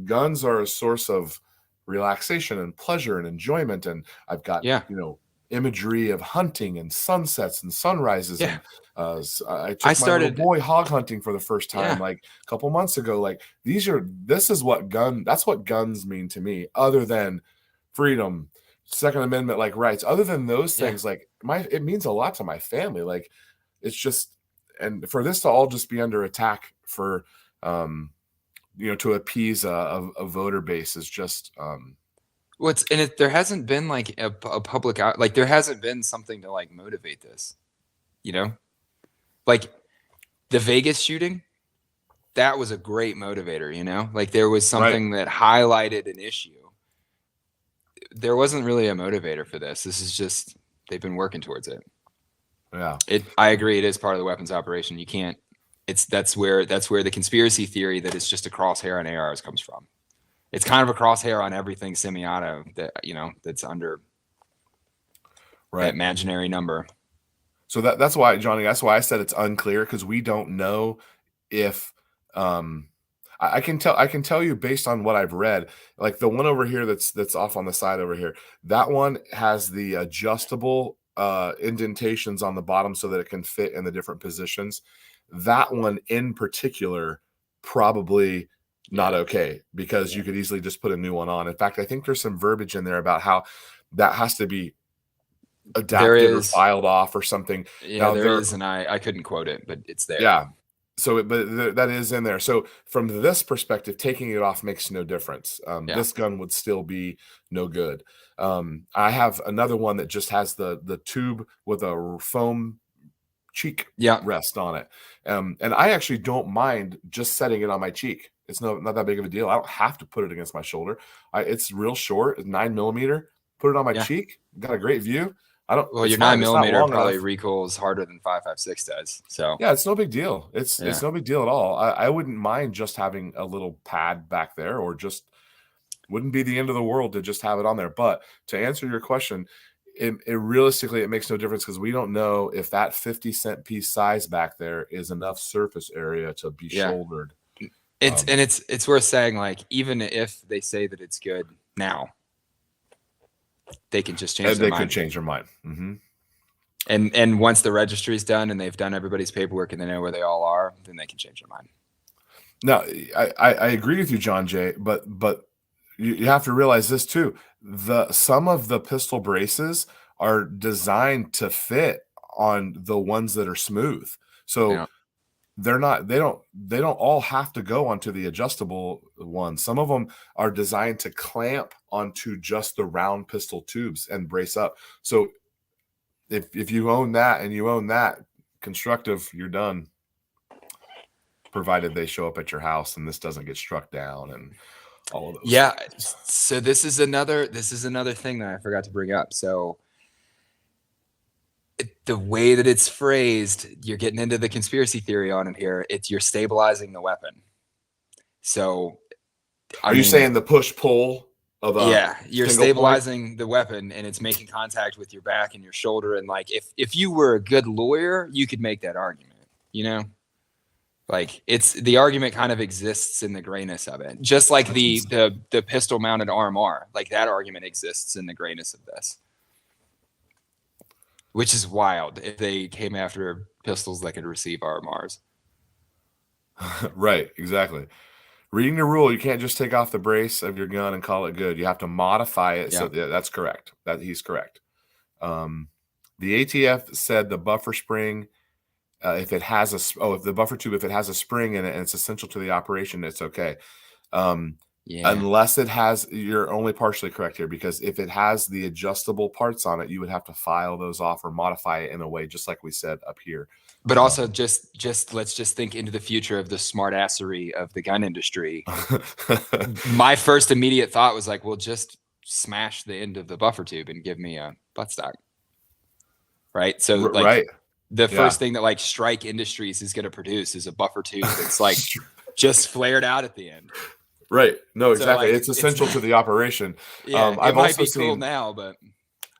[SPEAKER 1] guns are a source of relaxation and pleasure and enjoyment, and I've got
[SPEAKER 2] Yeah.
[SPEAKER 1] imagery of hunting and sunsets and sunrises,
[SPEAKER 2] Yeah.
[SPEAKER 1] and I
[SPEAKER 2] I
[SPEAKER 1] took my little
[SPEAKER 2] started.
[SPEAKER 1] boy hog hunting for the first time
[SPEAKER 2] Yeah.
[SPEAKER 1] like a couple months ago. Like that's what guns mean to me, other than freedom, Second Amendment like rights. Other than those
[SPEAKER 2] Yeah.
[SPEAKER 1] things, like it means a lot to my family. Like it's just, and for this to all just be under attack for to appease a voter base is just
[SPEAKER 2] There hasn't been like a public out, like there hasn't been something to like motivate this, like the Vegas shooting. That was a great motivator, like there was something that highlighted an issue. There wasn't really a motivator for this. This is just, they've been working towards it.
[SPEAKER 1] Yeah.
[SPEAKER 2] I agree. It is part of the weapons operation. You can't, that's where the conspiracy theory that it's just a crosshair on ARs comes from. It's kind of a crosshair on everything semi-auto that, that's under that imaginary number.
[SPEAKER 1] So that's why, Johnny, that's why I said it's unclear, because we don't know if I can tell you based on what I've read, like the one over here that's off on the side over here, that one has the adjustable indentations on the bottom so that it can fit in the different positions. That one in particular, probably not okay, because you could easily just put a new one on. In fact, I think there's some verbiage in there about how that has to be adapted or filed off or something.
[SPEAKER 2] Yeah, now, there is, and I couldn't quote it, but it's there.
[SPEAKER 1] Yeah. So, but that is in there. So from this perspective, taking it off makes no difference. This gun would still be no good. I have another one that just has the tube with a foam cheek rest on it. And I actually don't mind just setting it on my cheek. It's not that big of a deal. I don't have to put it against my shoulder. It's real short, 9mm. Put it on my cheek. Got a great view.
[SPEAKER 2] Well, your 9mm probably recoils harder than 5.56 does. So
[SPEAKER 1] yeah, it's no big deal. It's no big deal at all. I wouldn't mind just having a little pad back there, or just wouldn't be the end of the world to just have it on there. But to answer your question, it realistically, it makes no difference, because we don't know if that 50-cent piece size back there is enough surface area to be shouldered.
[SPEAKER 2] It's worth saying, like, even if they say that it's good now, they can just change their mind.
[SPEAKER 1] They could change their mind. Mm-hmm.
[SPEAKER 2] And once the registry is done and they've done everybody's paperwork and they know where they all are, then they can change their mind.
[SPEAKER 1] No, I agree with you, John Jay, but you have to realize this too. Some of the pistol braces are designed to fit on the ones that are smooth. So they don't all have to go onto the adjustable ones. Some of them are designed to clamp onto just the round pistol tubes and brace up. So if you own that and you own that constructive, you're done, provided they show up at your house and this doesn't get struck down and all of those things.
[SPEAKER 2] So this is another thing that I forgot to bring up. So the way that it's phrased, you're getting into the conspiracy theory on it here. You're stabilizing the weapon. So
[SPEAKER 1] are you saying the push-pull of
[SPEAKER 2] you're stabilizing the weapon, and it's making contact with your back and your shoulder. And like, if you were a good lawyer, you could make that argument, like the argument kind of exists in the grayness of it. Just like the pistol mounted RMR, like that argument exists in the grayness of this. Which is wild if they came after pistols that could receive RMRs.
[SPEAKER 1] Right, exactly. Reading the rule, you can't just take off the brace of your gun and call it good. You have to modify it. So that's correct. He's correct. The ATF said the buffer spring, if the buffer tube, if it has a spring in it and it's essential to the operation, it's okay. Unless it has, you're only partially correct here, because if it has the adjustable parts on it, you would have to file those off or modify it in a way, just like we said up here.
[SPEAKER 2] But also just let's just think into the future of the smartassery of the gun industry. My first immediate thought was like, well, just smash the end of the buffer tube and give me a buttstock. Right. So like
[SPEAKER 1] Right.
[SPEAKER 2] the
[SPEAKER 1] Yeah.
[SPEAKER 2] first thing that like Strike Industries is going to produce is a buffer tube that's like just flared out at the end.
[SPEAKER 1] Right. No, exactly.
[SPEAKER 2] like,
[SPEAKER 1] it's essential to the operation.
[SPEAKER 2] Yeah,
[SPEAKER 1] I've
[SPEAKER 2] it might
[SPEAKER 1] also
[SPEAKER 2] be cool
[SPEAKER 1] seen
[SPEAKER 2] now, but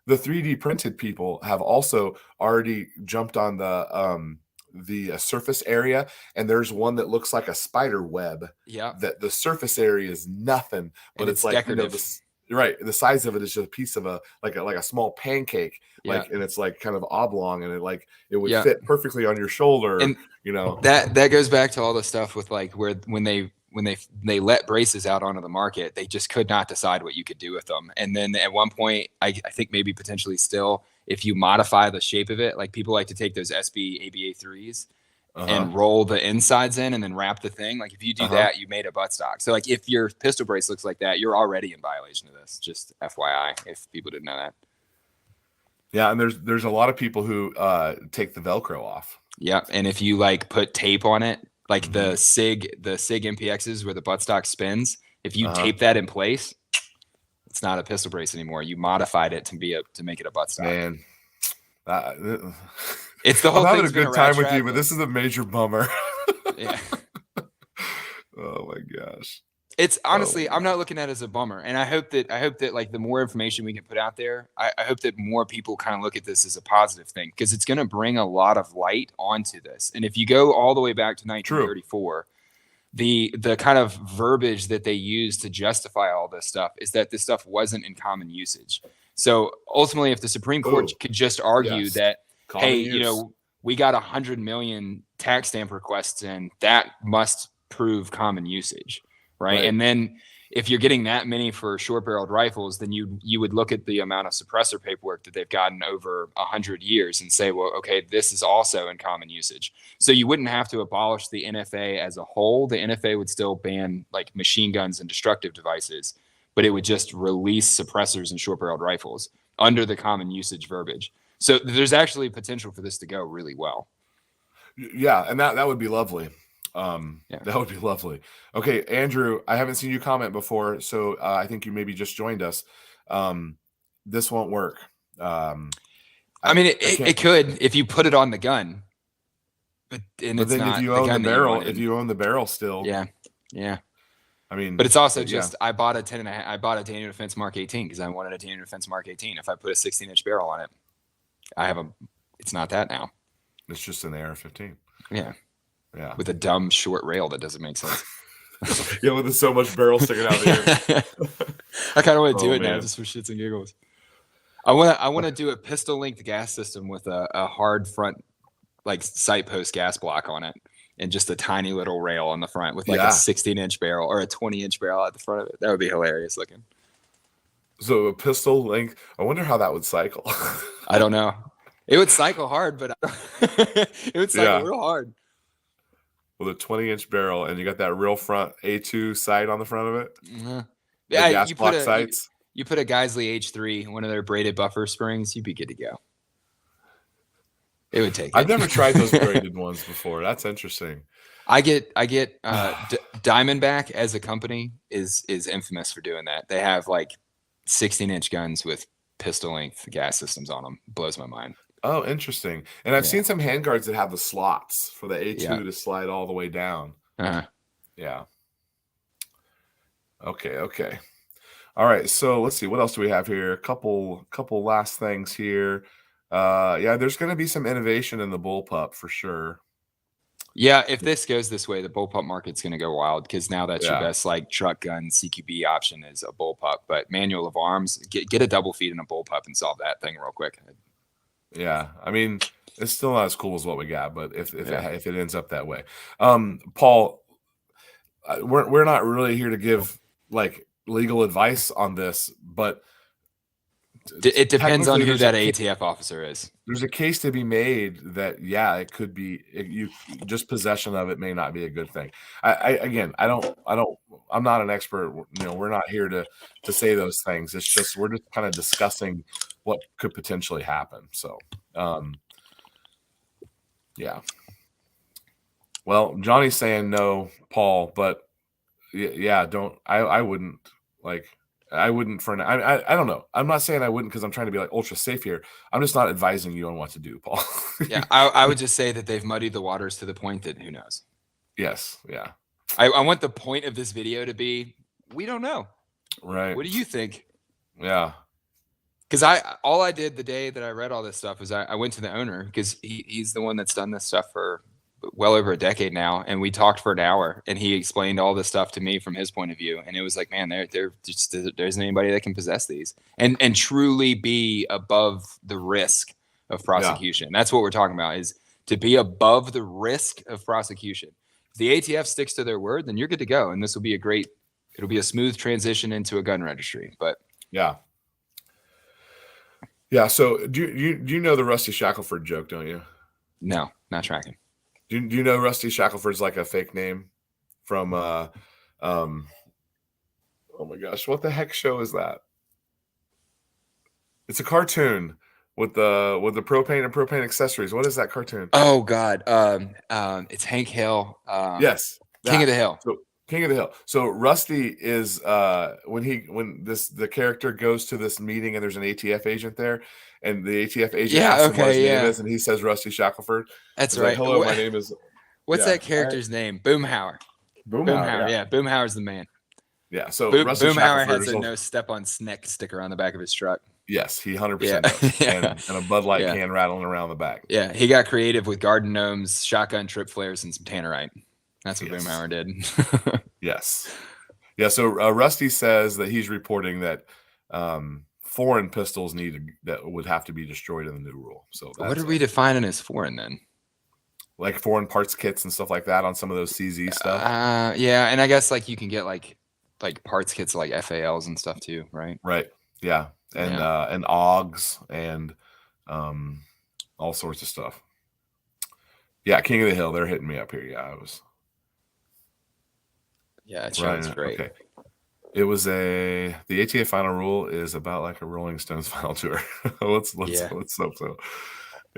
[SPEAKER 1] the 3D printed people have also already jumped on the surface area, and there's one that looks like a spider web.
[SPEAKER 2] yeah,
[SPEAKER 1] That the surface area is nothing, but
[SPEAKER 2] and
[SPEAKER 1] it's
[SPEAKER 2] it's
[SPEAKER 1] like, you know,
[SPEAKER 2] decorative.
[SPEAKER 1] right, the size of it is just a piece of like a small pancake,
[SPEAKER 2] Yeah,
[SPEAKER 1] like, and it's like kind of oblong, and it would
[SPEAKER 2] yeah,
[SPEAKER 1] fit perfectly on your shoulder,
[SPEAKER 2] and
[SPEAKER 1] you know.
[SPEAKER 2] that goes back to all the stuff with like where when they let braces out onto the market, they just could not decide what you could do with them. And then at one point, I think maybe potentially still, if you modify the shape of it, like people like to take those SB ABA3s and roll the insides in and then wrap the thing. Like if you do that, you made a buttstock. So like if your pistol brace looks like that, you're already in violation of this. Just FYI, if people didn't know that.
[SPEAKER 1] Yeah, and there's a lot of people who take the Velcro off.
[SPEAKER 2] Yeah, and if you like put tape on it, like the SIG MPXs where the buttstock spins, if you tape that in place, it's not a pistol brace anymore. You modified it to make it a buttstock.
[SPEAKER 1] Man,
[SPEAKER 2] it's the whole
[SPEAKER 1] I'm
[SPEAKER 2] thing.
[SPEAKER 1] having a good time with you, but this is a major bummer.
[SPEAKER 2] Yeah.
[SPEAKER 1] Oh my gosh.
[SPEAKER 2] It's honestly, I'm not looking at it as a bummer, and I hope that like the more information we can put out there, I hope that more people kind of look at this as a positive thing, because it's going to bring a lot of light onto this. And if you go all the way back to 1934, the kind of verbiage that they used to justify all this stuff is that this stuff wasn't in common usage. So ultimately, if the Supreme Court could just argue that, common hey, use. You know, we got 100 million tax stamp requests in, that must prove common usage. Right. And then if you're getting that many for short barreled rifles, then you would look at the amount of suppressor paperwork that they've gotten over 100 years and say, well, okay, this is also in common usage. So you wouldn't have to abolish the NFA as a whole. The NFA would still ban like machine guns and destructive devices, but it would just release suppressors and short barreled rifles under the common usage verbiage. So there's actually potential for this to go really well.
[SPEAKER 1] Yeah. And that would be lovely. That would be lovely. Okay, Andrew, I haven't seen you comment before, so I think you maybe just joined us. This won't work. I
[SPEAKER 2] mean, it could if you put it on the gun, but then
[SPEAKER 1] if you own the barrel, still,
[SPEAKER 2] yeah.
[SPEAKER 1] I mean,
[SPEAKER 2] but it's also just I bought a Daniel Defense Mark 18 because I wanted a Daniel Defense Mark 18. If I put a 16-inch barrel on it, it's not that now.
[SPEAKER 1] It's just an AR-15.
[SPEAKER 2] Yeah. Yeah. With a dumb short rail that doesn't make sense.
[SPEAKER 1] Yeah, with so much barrel sticking out there.
[SPEAKER 2] I kind of want to do it now just for shits and giggles. I want to do a pistol linked gas system with a hard front like sight post gas block on it and just a tiny little rail on the front with like a 16-inch barrel or a 20-inch barrel at the front of it. That would be hilarious looking.
[SPEAKER 1] So a pistol link, I wonder how that would cycle.
[SPEAKER 2] I don't know. It would cycle hard, but it would cycle real hard.
[SPEAKER 1] With a 20-inch barrel, and you got that real front A2 sight on the front of it.
[SPEAKER 2] Yeah,
[SPEAKER 1] gas block sights.
[SPEAKER 2] You put a Geisley H3, one of their braided buffer springs, you'd be good to go. It would take.
[SPEAKER 1] I've never tried those braided ones before. That's interesting.
[SPEAKER 2] I get Diamondback as a company is infamous for doing that. They have like 16-inch guns with pistol length gas systems on them. Blows my mind.
[SPEAKER 1] Oh, interesting. And I've seen some handguards that have the slots for the A2 to slide all the way down. Yeah. Okay. All right. So let's see. What else do we have here? A couple last things here. There's going to be some innovation in the bullpup for sure.
[SPEAKER 2] Yeah, if this goes this way, the bullpup market's going to go wild because now that's your best like truck gun CQB option is a bullpup. But manual of arms, get a double feed and a bullpup and solve that thing real quick.
[SPEAKER 1] Yeah, I mean, it's still not as cool as what we got, but if it ends up that way, Paul, we're not really here to give like legal advice on this, but
[SPEAKER 2] it depends on who that ATF officer is.
[SPEAKER 1] There's a case to be made that it could be just possession of it may not be a good thing. I'm not an expert. You know, we're not here to say those things. It's just we're just kind of discussing what could potentially happen. So, Well, Johnny's saying no, Paul, but I wouldn't like. I wouldn't for now. I don't know. I'm not saying I wouldn't because I'm trying to be like ultra safe here. I'm just not advising you on what to do, Paul.
[SPEAKER 2] Yeah, I would just say that they've muddied the waters to the point that who knows.
[SPEAKER 1] Yes. Yeah.
[SPEAKER 2] I want the point of this video to be, we don't know.
[SPEAKER 1] Right.
[SPEAKER 2] What do you think?
[SPEAKER 1] Yeah.
[SPEAKER 2] Because all I did the day that I read all this stuff was I went to the owner, because he's the one that's done this stuff for well over a decade now, and we talked for an hour, and he explained all this stuff to me from his point of view, and it was like, man, there isn't anybody that can possess these and truly be above the risk of prosecution. Yeah. That's what we're talking about, is to be above the risk of prosecution. If the ATF sticks to their word, then you're good to go, and this will be it'll be a smooth transition into a gun registry. But
[SPEAKER 1] yeah. Yeah, so do you know the Rusty Shackelford joke, don't you?
[SPEAKER 2] No, not tracking.
[SPEAKER 1] Do you know Rusty Shackelford's like a fake name from oh my gosh, what the heck show is that? It's a cartoon with the propane and propane accessories. What is that cartoon?
[SPEAKER 2] Oh God, it's Hank Hill.
[SPEAKER 1] Yes,
[SPEAKER 2] King of the Hill.
[SPEAKER 1] So, King of the Hill. So Rusty is when the character goes to this meeting and there's an ATF agent there, and the ATF agent asks him what his name is, and he says Rusty Shackelford.
[SPEAKER 2] That's right.
[SPEAKER 1] Like, hello, my name is.
[SPEAKER 2] What's that character's name? Boomhauer.
[SPEAKER 1] Boomhauer.
[SPEAKER 2] Yeah, Boomhauer's the man.
[SPEAKER 1] Yeah. So
[SPEAKER 2] Boomhauer has a no step on Snick sticker on the back of his truck.
[SPEAKER 1] Yes, he 100% does.
[SPEAKER 2] Yeah.
[SPEAKER 1] And a Bud Light can rattling around the back.
[SPEAKER 2] Yeah, he got creative with garden gnomes, shotgun trip flares, and some tannerite. That's what Boomhauer did.
[SPEAKER 1] Yes. Yeah, so Rusty says that he's reporting that foreign pistols that would have to be destroyed in the new rule. So
[SPEAKER 2] what are we defining as foreign then?
[SPEAKER 1] Like foreign parts kits and stuff like that on some of those CZ stuff.
[SPEAKER 2] Yeah, and I guess like you can get like parts kits like FALs and stuff too, right?
[SPEAKER 1] Right. Yeah. And AUGs and all sorts of stuff. Yeah, King of the Hill, they're hitting me up here. Yeah,
[SPEAKER 2] it sounds great. Okay.
[SPEAKER 1] It was the ATA final rule is about like a Rolling Stones final tour. let's hope so.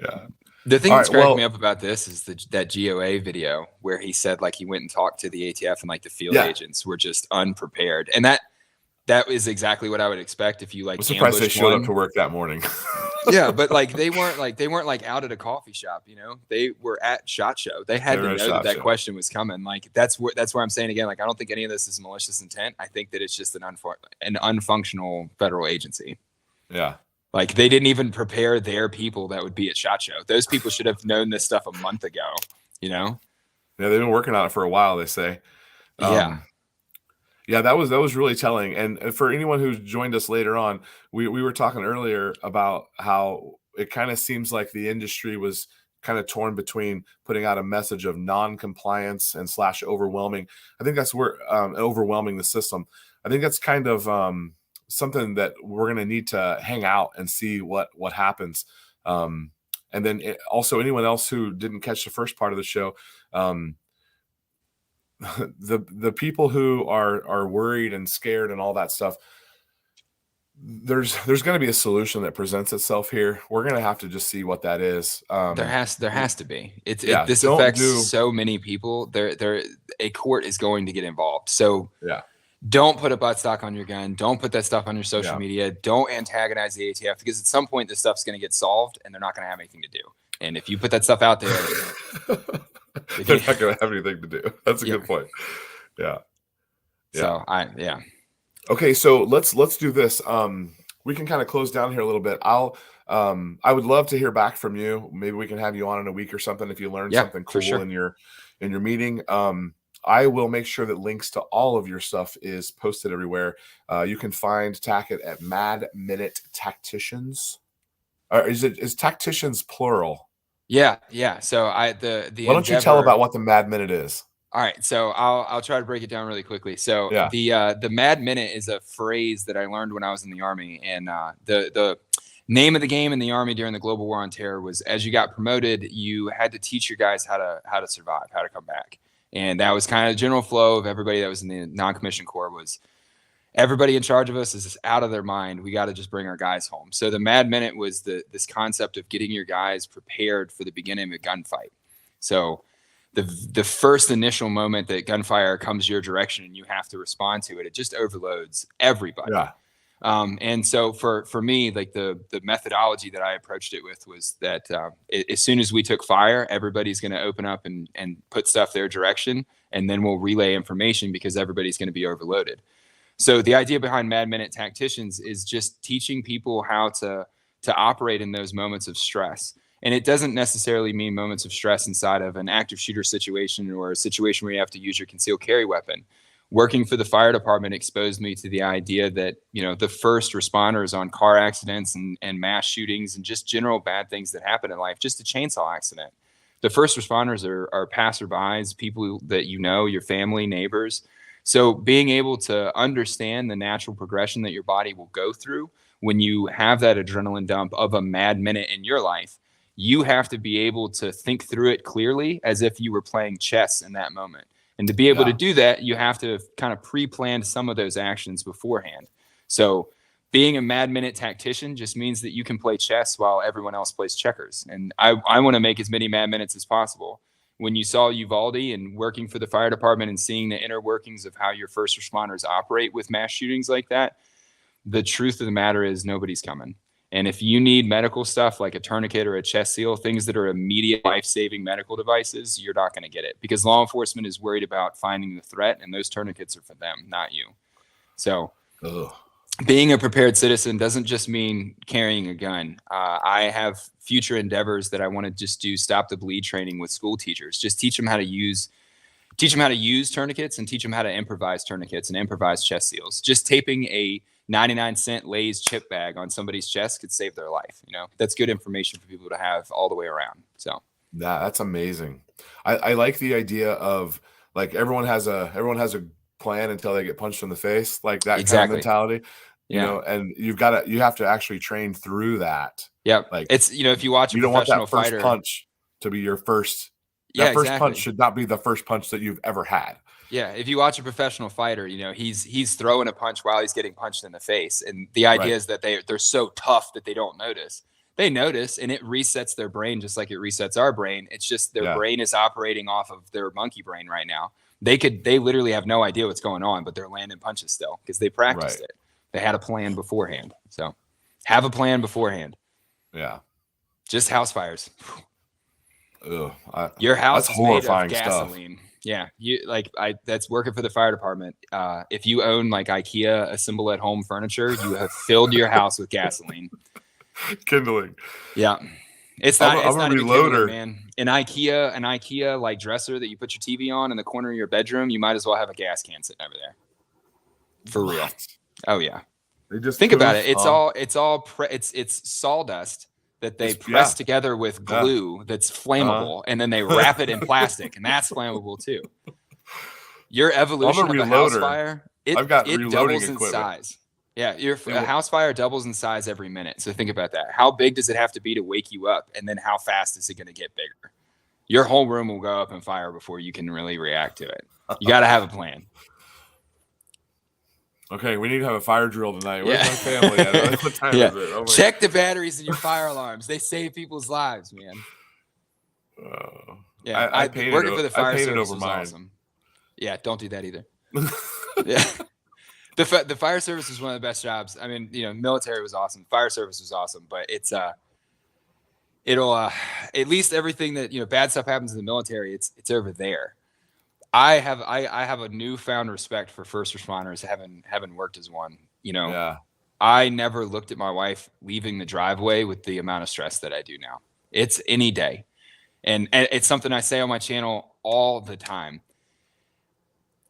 [SPEAKER 1] Yeah.
[SPEAKER 2] The thing that's cracking me up about this is that GOA video where he said like he went and talked to the ATF and like the field agents were just unprepared, and that is exactly what I would expect if you like.
[SPEAKER 1] I'm surprised they showed up to work that morning.
[SPEAKER 2] Yeah, but like they weren't out at a coffee shop, you know. They were at SHOT Show. They had to know that question was coming. Like that's where I'm saying again. Like I don't think any of this is malicious intent. I think that it's just an unfunctional federal agency.
[SPEAKER 1] Yeah.
[SPEAKER 2] Like they didn't even prepare their people that would be at SHOT Show. Those people should have known this stuff a month ago. You know.
[SPEAKER 1] Yeah, they've been working on it for a while. They say. Yeah, that was really telling. And for anyone who's joined us later on, we were talking earlier about how it kind of seems like the industry was kind of torn between putting out a message of non-compliance and / overwhelming. I think that's where overwhelming the system. I think that's kind of something that we're going to need to hang out and see what happens. And then also anyone else who didn't catch the first part of the show, the people who are worried and scared and all that stuff, there's going to be a solution that presents itself here. We're going to have to just see what that is.
[SPEAKER 2] There has to be. This affects so many people. A court is going to get involved. So don't put a buttstock on your gun. Don't put that stuff on your social media. Don't antagonize the ATF, because at some point this stuff's going to get solved and they're not going to have anything to do. And if you put that stuff out there,
[SPEAKER 1] they're not going to have anything to do. That's a good point. Yeah.
[SPEAKER 2] So
[SPEAKER 1] Okay, so let's do this. We can kind of close down here a little bit. I would love to hear back from you. Maybe we can have you on in a week or something if you learned something cool in your meeting. I will make sure that links to all of your stuff is posted everywhere. You can find Tackett at Mad Minute Tacticians. Or is tacticians plural?
[SPEAKER 2] Yeah. So why
[SPEAKER 1] don't you tell about what the Mad Minute is?
[SPEAKER 2] All right, so I'll try to break it down really quickly. So the Mad Minute is a phrase that I learned when I was in the Army, and the name of the game in the Army during the Global War on Terror was, as you got promoted, you had to teach your guys how to survive, how to come back, and that was kind of the general flow of everybody that was in the non-commissioned corps. Was everybody in charge of us is out of their mind. We got to just bring our guys home. So the Mad Minute was this concept of getting your guys prepared for the beginning of a gunfight. So the first initial moment that gunfire comes your direction and you have to respond to it, it just overloads everybody. Yeah. And so for me, like the methodology that I approached it with was that as soon as we took fire, everybody's going to open up and put stuff their direction, and then we'll relay information because everybody's going to be overloaded. So the idea behind Mad Minute Tacticians is just teaching people how to operate in those moments of stress. And it doesn't necessarily mean moments of stress inside of an active shooter situation or a situation where you have to use your concealed carry weapon. Working for the fire department exposed me to the idea that, the first responders on car accidents and mass shootings and just general bad things that happen in life, just a chainsaw accident. The first responders are passerbys, people that your family, neighbors. So being able to understand the natural progression that your body will go through when you have that adrenaline dump of a mad minute in your life, you have to be able to think through it clearly as if you were playing chess in that moment. And to be able to do that, you have to kind of pre-plan some of those actions beforehand. So being a mad minute tactician just means that you can play chess while everyone else plays checkers. And I want to make as many mad minutes as possible. When you saw Uvalde and working for the fire department and seeing the inner workings of how your first responders operate with mass shootings like that, the truth of the matter is nobody's coming. And if you need medical stuff like a tourniquet or a chest seal, things that are immediate life-saving medical devices, you're not going to get it because law enforcement is worried about finding the threat, and those tourniquets are for them, not you. So being a prepared citizen doesn't just mean carrying a gun. I have future endeavors that I want to just do stop the bleed training with school teachers. Just teach them how to use tourniquets and teach them how to improvise tourniquets and improvise chest seals. Just taping a 99-cent Lay's chip bag on somebody's chest could save their life. That's good information for people to have all the way around. So
[SPEAKER 1] that's amazing. I like the idea of like everyone has a plan until they get punched in the face, like that kind of mentality. And you have to actually train through that.
[SPEAKER 2] Yeah,
[SPEAKER 1] like
[SPEAKER 2] it's if you watch a
[SPEAKER 1] you don't want that
[SPEAKER 2] professional
[SPEAKER 1] first
[SPEAKER 2] fighter
[SPEAKER 1] punch to be your first. That first punch should not be the first punch that you've ever had.
[SPEAKER 2] Yeah, if you watch a professional fighter, he's throwing a punch while he's getting punched in the face, and the idea is that they're so tough that they don't notice. They notice, and it resets their brain just like it resets our brain. It's just their brain is operating off of their monkey brain right now. They literally have no idea what's going on, but they're landing punches still because they practiced it. They had a plan beforehand. So have a plan beforehand.
[SPEAKER 1] Yeah.
[SPEAKER 2] Just house fires.
[SPEAKER 1] Ugh,
[SPEAKER 2] your house
[SPEAKER 1] that's
[SPEAKER 2] is made
[SPEAKER 1] horrifying
[SPEAKER 2] of gasoline. Stuff. Yeah, that's working for the fire department. If you own like IKEA assemble at home furniture, you have filled your house with gasoline.
[SPEAKER 1] Kindling.
[SPEAKER 2] Yeah. It's not
[SPEAKER 1] I'm
[SPEAKER 2] even kindling, man. An IKEA like dresser that you put your TV on in the corner of your bedroom, you might as well have a gas can sitting over there. For real. Oh yeah.
[SPEAKER 1] They just
[SPEAKER 2] think about it. It's sawdust that they press together with glue that's flammable, and then they wrap it in plastic, and that's flammable too. Your evolution of a house fire, it doubles in size. Yeah, a house fire doubles in size every minute. So think about that. How big does it have to be to wake you up, and then how fast is it going to get bigger? Your whole room will go up in fire before you can really react to it. You got to have a plan.
[SPEAKER 1] Okay, we need to have a fire drill tonight. Where's my family at? What time is it? Oh
[SPEAKER 2] check the batteries in your fire alarms. They save people's lives, man.
[SPEAKER 1] I painted
[SPEAKER 2] working for the fire service
[SPEAKER 1] over
[SPEAKER 2] was
[SPEAKER 1] mine.
[SPEAKER 2] Awesome. Yeah, don't do that either. Yeah, the fire service was one of the best jobs. I mean, military was awesome. Fire service was awesome, but it'll at least everything that bad stuff happens in the military. It's over there. I have a newfound respect for first responders, having worked as one. I never looked at my wife leaving the driveway with the amount of stress that I do now. It's any day, and it's something I say on my channel all the time.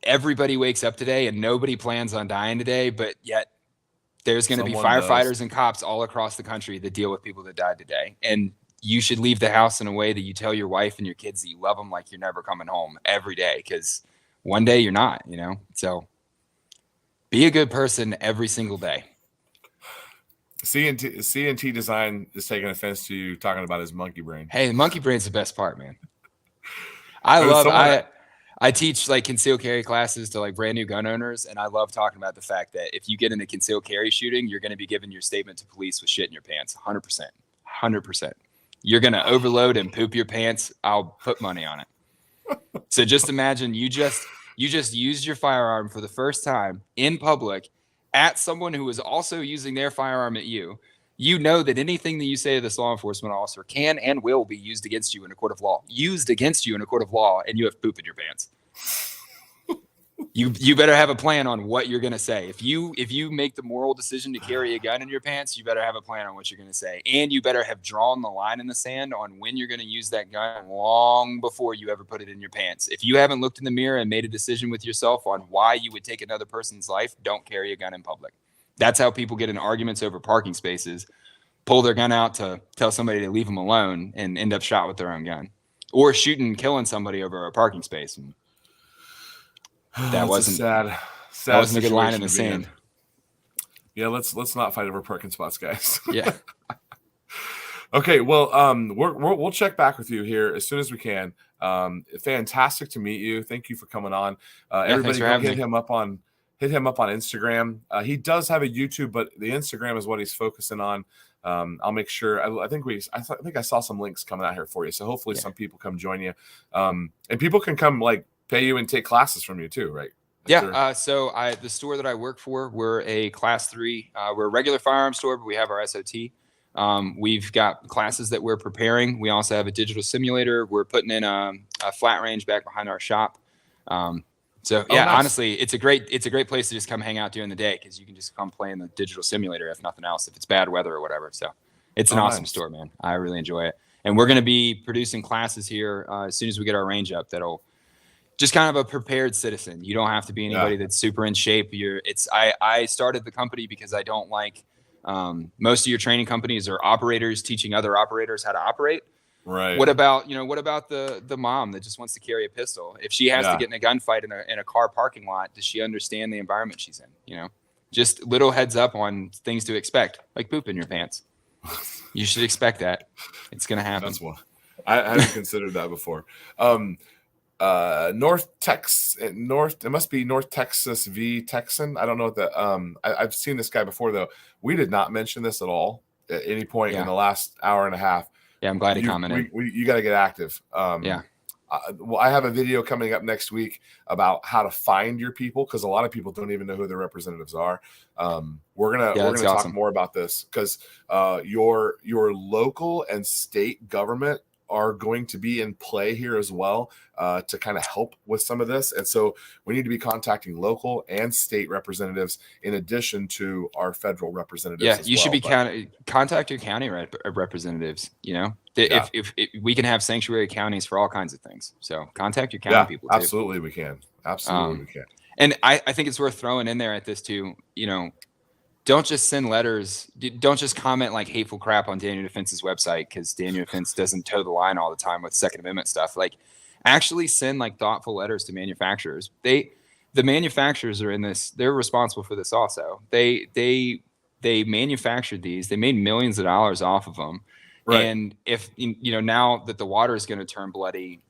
[SPEAKER 2] Everybody wakes up today, and nobody plans on dying today, but yet there's going to be firefighters and cops all across the country that deal with people that died today, and you should leave the house in a way that you tell your wife and your kids that you love them like you're never coming home every day, because one day you're not, So be a good person every single day.
[SPEAKER 1] CNT Design is taking offense to you talking about his monkey brain.
[SPEAKER 2] Hey, the monkey brain's the best part, man. I teach like concealed carry classes to like brand new gun owners, and I love talking about the fact that if you get in a concealed carry shooting, you're going to be giving your statement to police with shit in your pants. 100%. You're going to overload and poop your pants. I'll put money on it. So just imagine you just used your firearm for the first time in public at someone who is also using their firearm at you, you know that anything that you say to this law enforcement officer can and will be used against you in a court of law. Used against you in a court of law, and you have poop in your pants. You better have a plan on what you're going to say. If you make the moral decision to carry a gun in your pants, you better have a plan on what you're going to say. And you better have drawn the line in the sand on when you're going to use that gun long before you ever put it in your pants. If you haven't looked in the mirror and made a decision with yourself on why you would take another person's life, don't carry a gun in public. That's how people get in arguments over parking spaces, pull their gun out to tell somebody to leave them alone, and end up shot with their own gun, or shooting and killing somebody over a parking space. And that wasn't
[SPEAKER 1] sad
[SPEAKER 2] that wasn't a good line in the sand.
[SPEAKER 1] Yeah, let's not fight over parking spots, guys.
[SPEAKER 2] Yeah.
[SPEAKER 1] Okay, well, we'll check back with you here as soon as we can. Fantastic to meet you. Thank you for coming on. Everybody, go hit him up on Instagram. He does have a YouTube, but the Instagram is what he's focusing on. I'll make sure. I think I saw some links coming out here for you. So hopefully some people come join you, and people can come like pay you and take classes from you too, right?
[SPEAKER 2] So the store that I work for, we're a class 3. We're a regular firearm store, but we have our SOT. We've got classes that we're preparing. We also have a digital simulator. We're putting in a flat range back behind our shop. Nice. Honestly, it's a great place to just come hang out during the day, because you can just come play in the digital simulator if nothing else, if it's bad weather or whatever. So it's an awesome store, man. I really enjoy it. And we're going to be producing classes here as soon as we get our range up. That'll just kind of a prepared citizen. You don't have to be anybody that's super in shape. I started the company because I don't like most of your training companies are operators teaching other operators how to operate.
[SPEAKER 1] Right.
[SPEAKER 2] What about the mom that just wants to carry a pistol? If she has to get in a gunfight in a car parking lot, does she understand the environment she's in? Just little heads up on things to expect, like poop in your pants. You should expect that. It's gonna happen.
[SPEAKER 1] That's one. I hadn't considered that before. It must be North Texas v Texan. I don't know what that. I've seen this guy before though. We did not mention this at all at any point in the last hour and a half.
[SPEAKER 2] Yeah, I'm glad he commented.
[SPEAKER 1] You got to get active. I have a video coming up next week about how to find your people, because a lot of people don't even know who their representatives are. We're gonna talk more about this, because your local and state government are going to be in play here as well, to kind of help with some of this. And so we need to be contacting local and state representatives in addition to our federal representatives.
[SPEAKER 2] Yeah, you should be contact your county representatives. If we can have sanctuary counties for all kinds of things. So contact your county people too.
[SPEAKER 1] Absolutely we can. We can.
[SPEAKER 2] And I think it's worth throwing in there at this too, don't just send letters. Don't just comment like hateful crap on Daniel Defense's website, because Daniel Defense doesn't toe the line all the time with Second Amendment stuff. Like, actually send like thoughtful letters to manufacturers. The manufacturers are in this. They're responsible for this also. They manufactured these. They made millions of dollars off of them. Right. And if now that the water is going to turn bloody,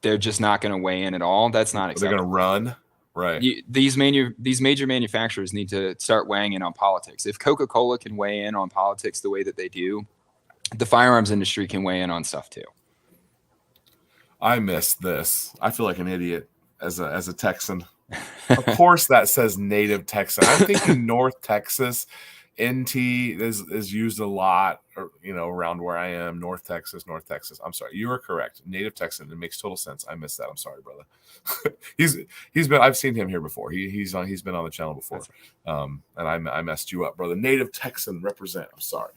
[SPEAKER 2] they're just not going to weigh in at all. That's not acceptable.
[SPEAKER 1] They're going to run. Right.
[SPEAKER 2] These major manufacturers need to start weighing in on politics. If Coca-Cola can weigh in on politics the way that they do, the firearms industry can weigh in on stuff too.
[SPEAKER 1] I missed this. I feel like an idiot as a Texan. Of course, that says native Texan. I'm thinking North Texas. NT is used a lot, around where I am. North Texas. I'm sorry, you are correct. Native Texan. It makes total sense. I missed that. I'm sorry, brother. I've seen him here before. He's been on the channel before. And I messed you up, brother. Native Texan represent. I'm sorry.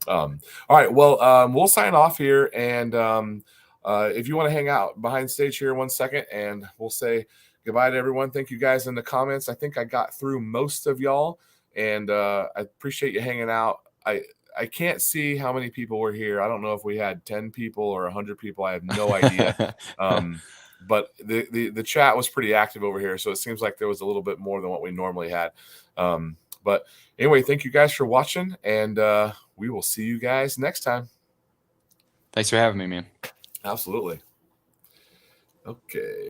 [SPEAKER 1] All right. Well, we'll sign off here, and if you want to hang out behind stage here 1 second, and we'll say goodbye to everyone. Thank you guys in the comments. I think I got through most of y'all. And I appreciate you hanging out. I can't see how many people were here. I don't know if we had 10 people or 100 people. I have no idea. But the chat was pretty active over here, so it seems like there was a little bit more than what we normally had. But anyway, thank you guys for watching, and we will see you guys next time.
[SPEAKER 2] Thanks for having me, man.
[SPEAKER 1] Absolutely. Okay.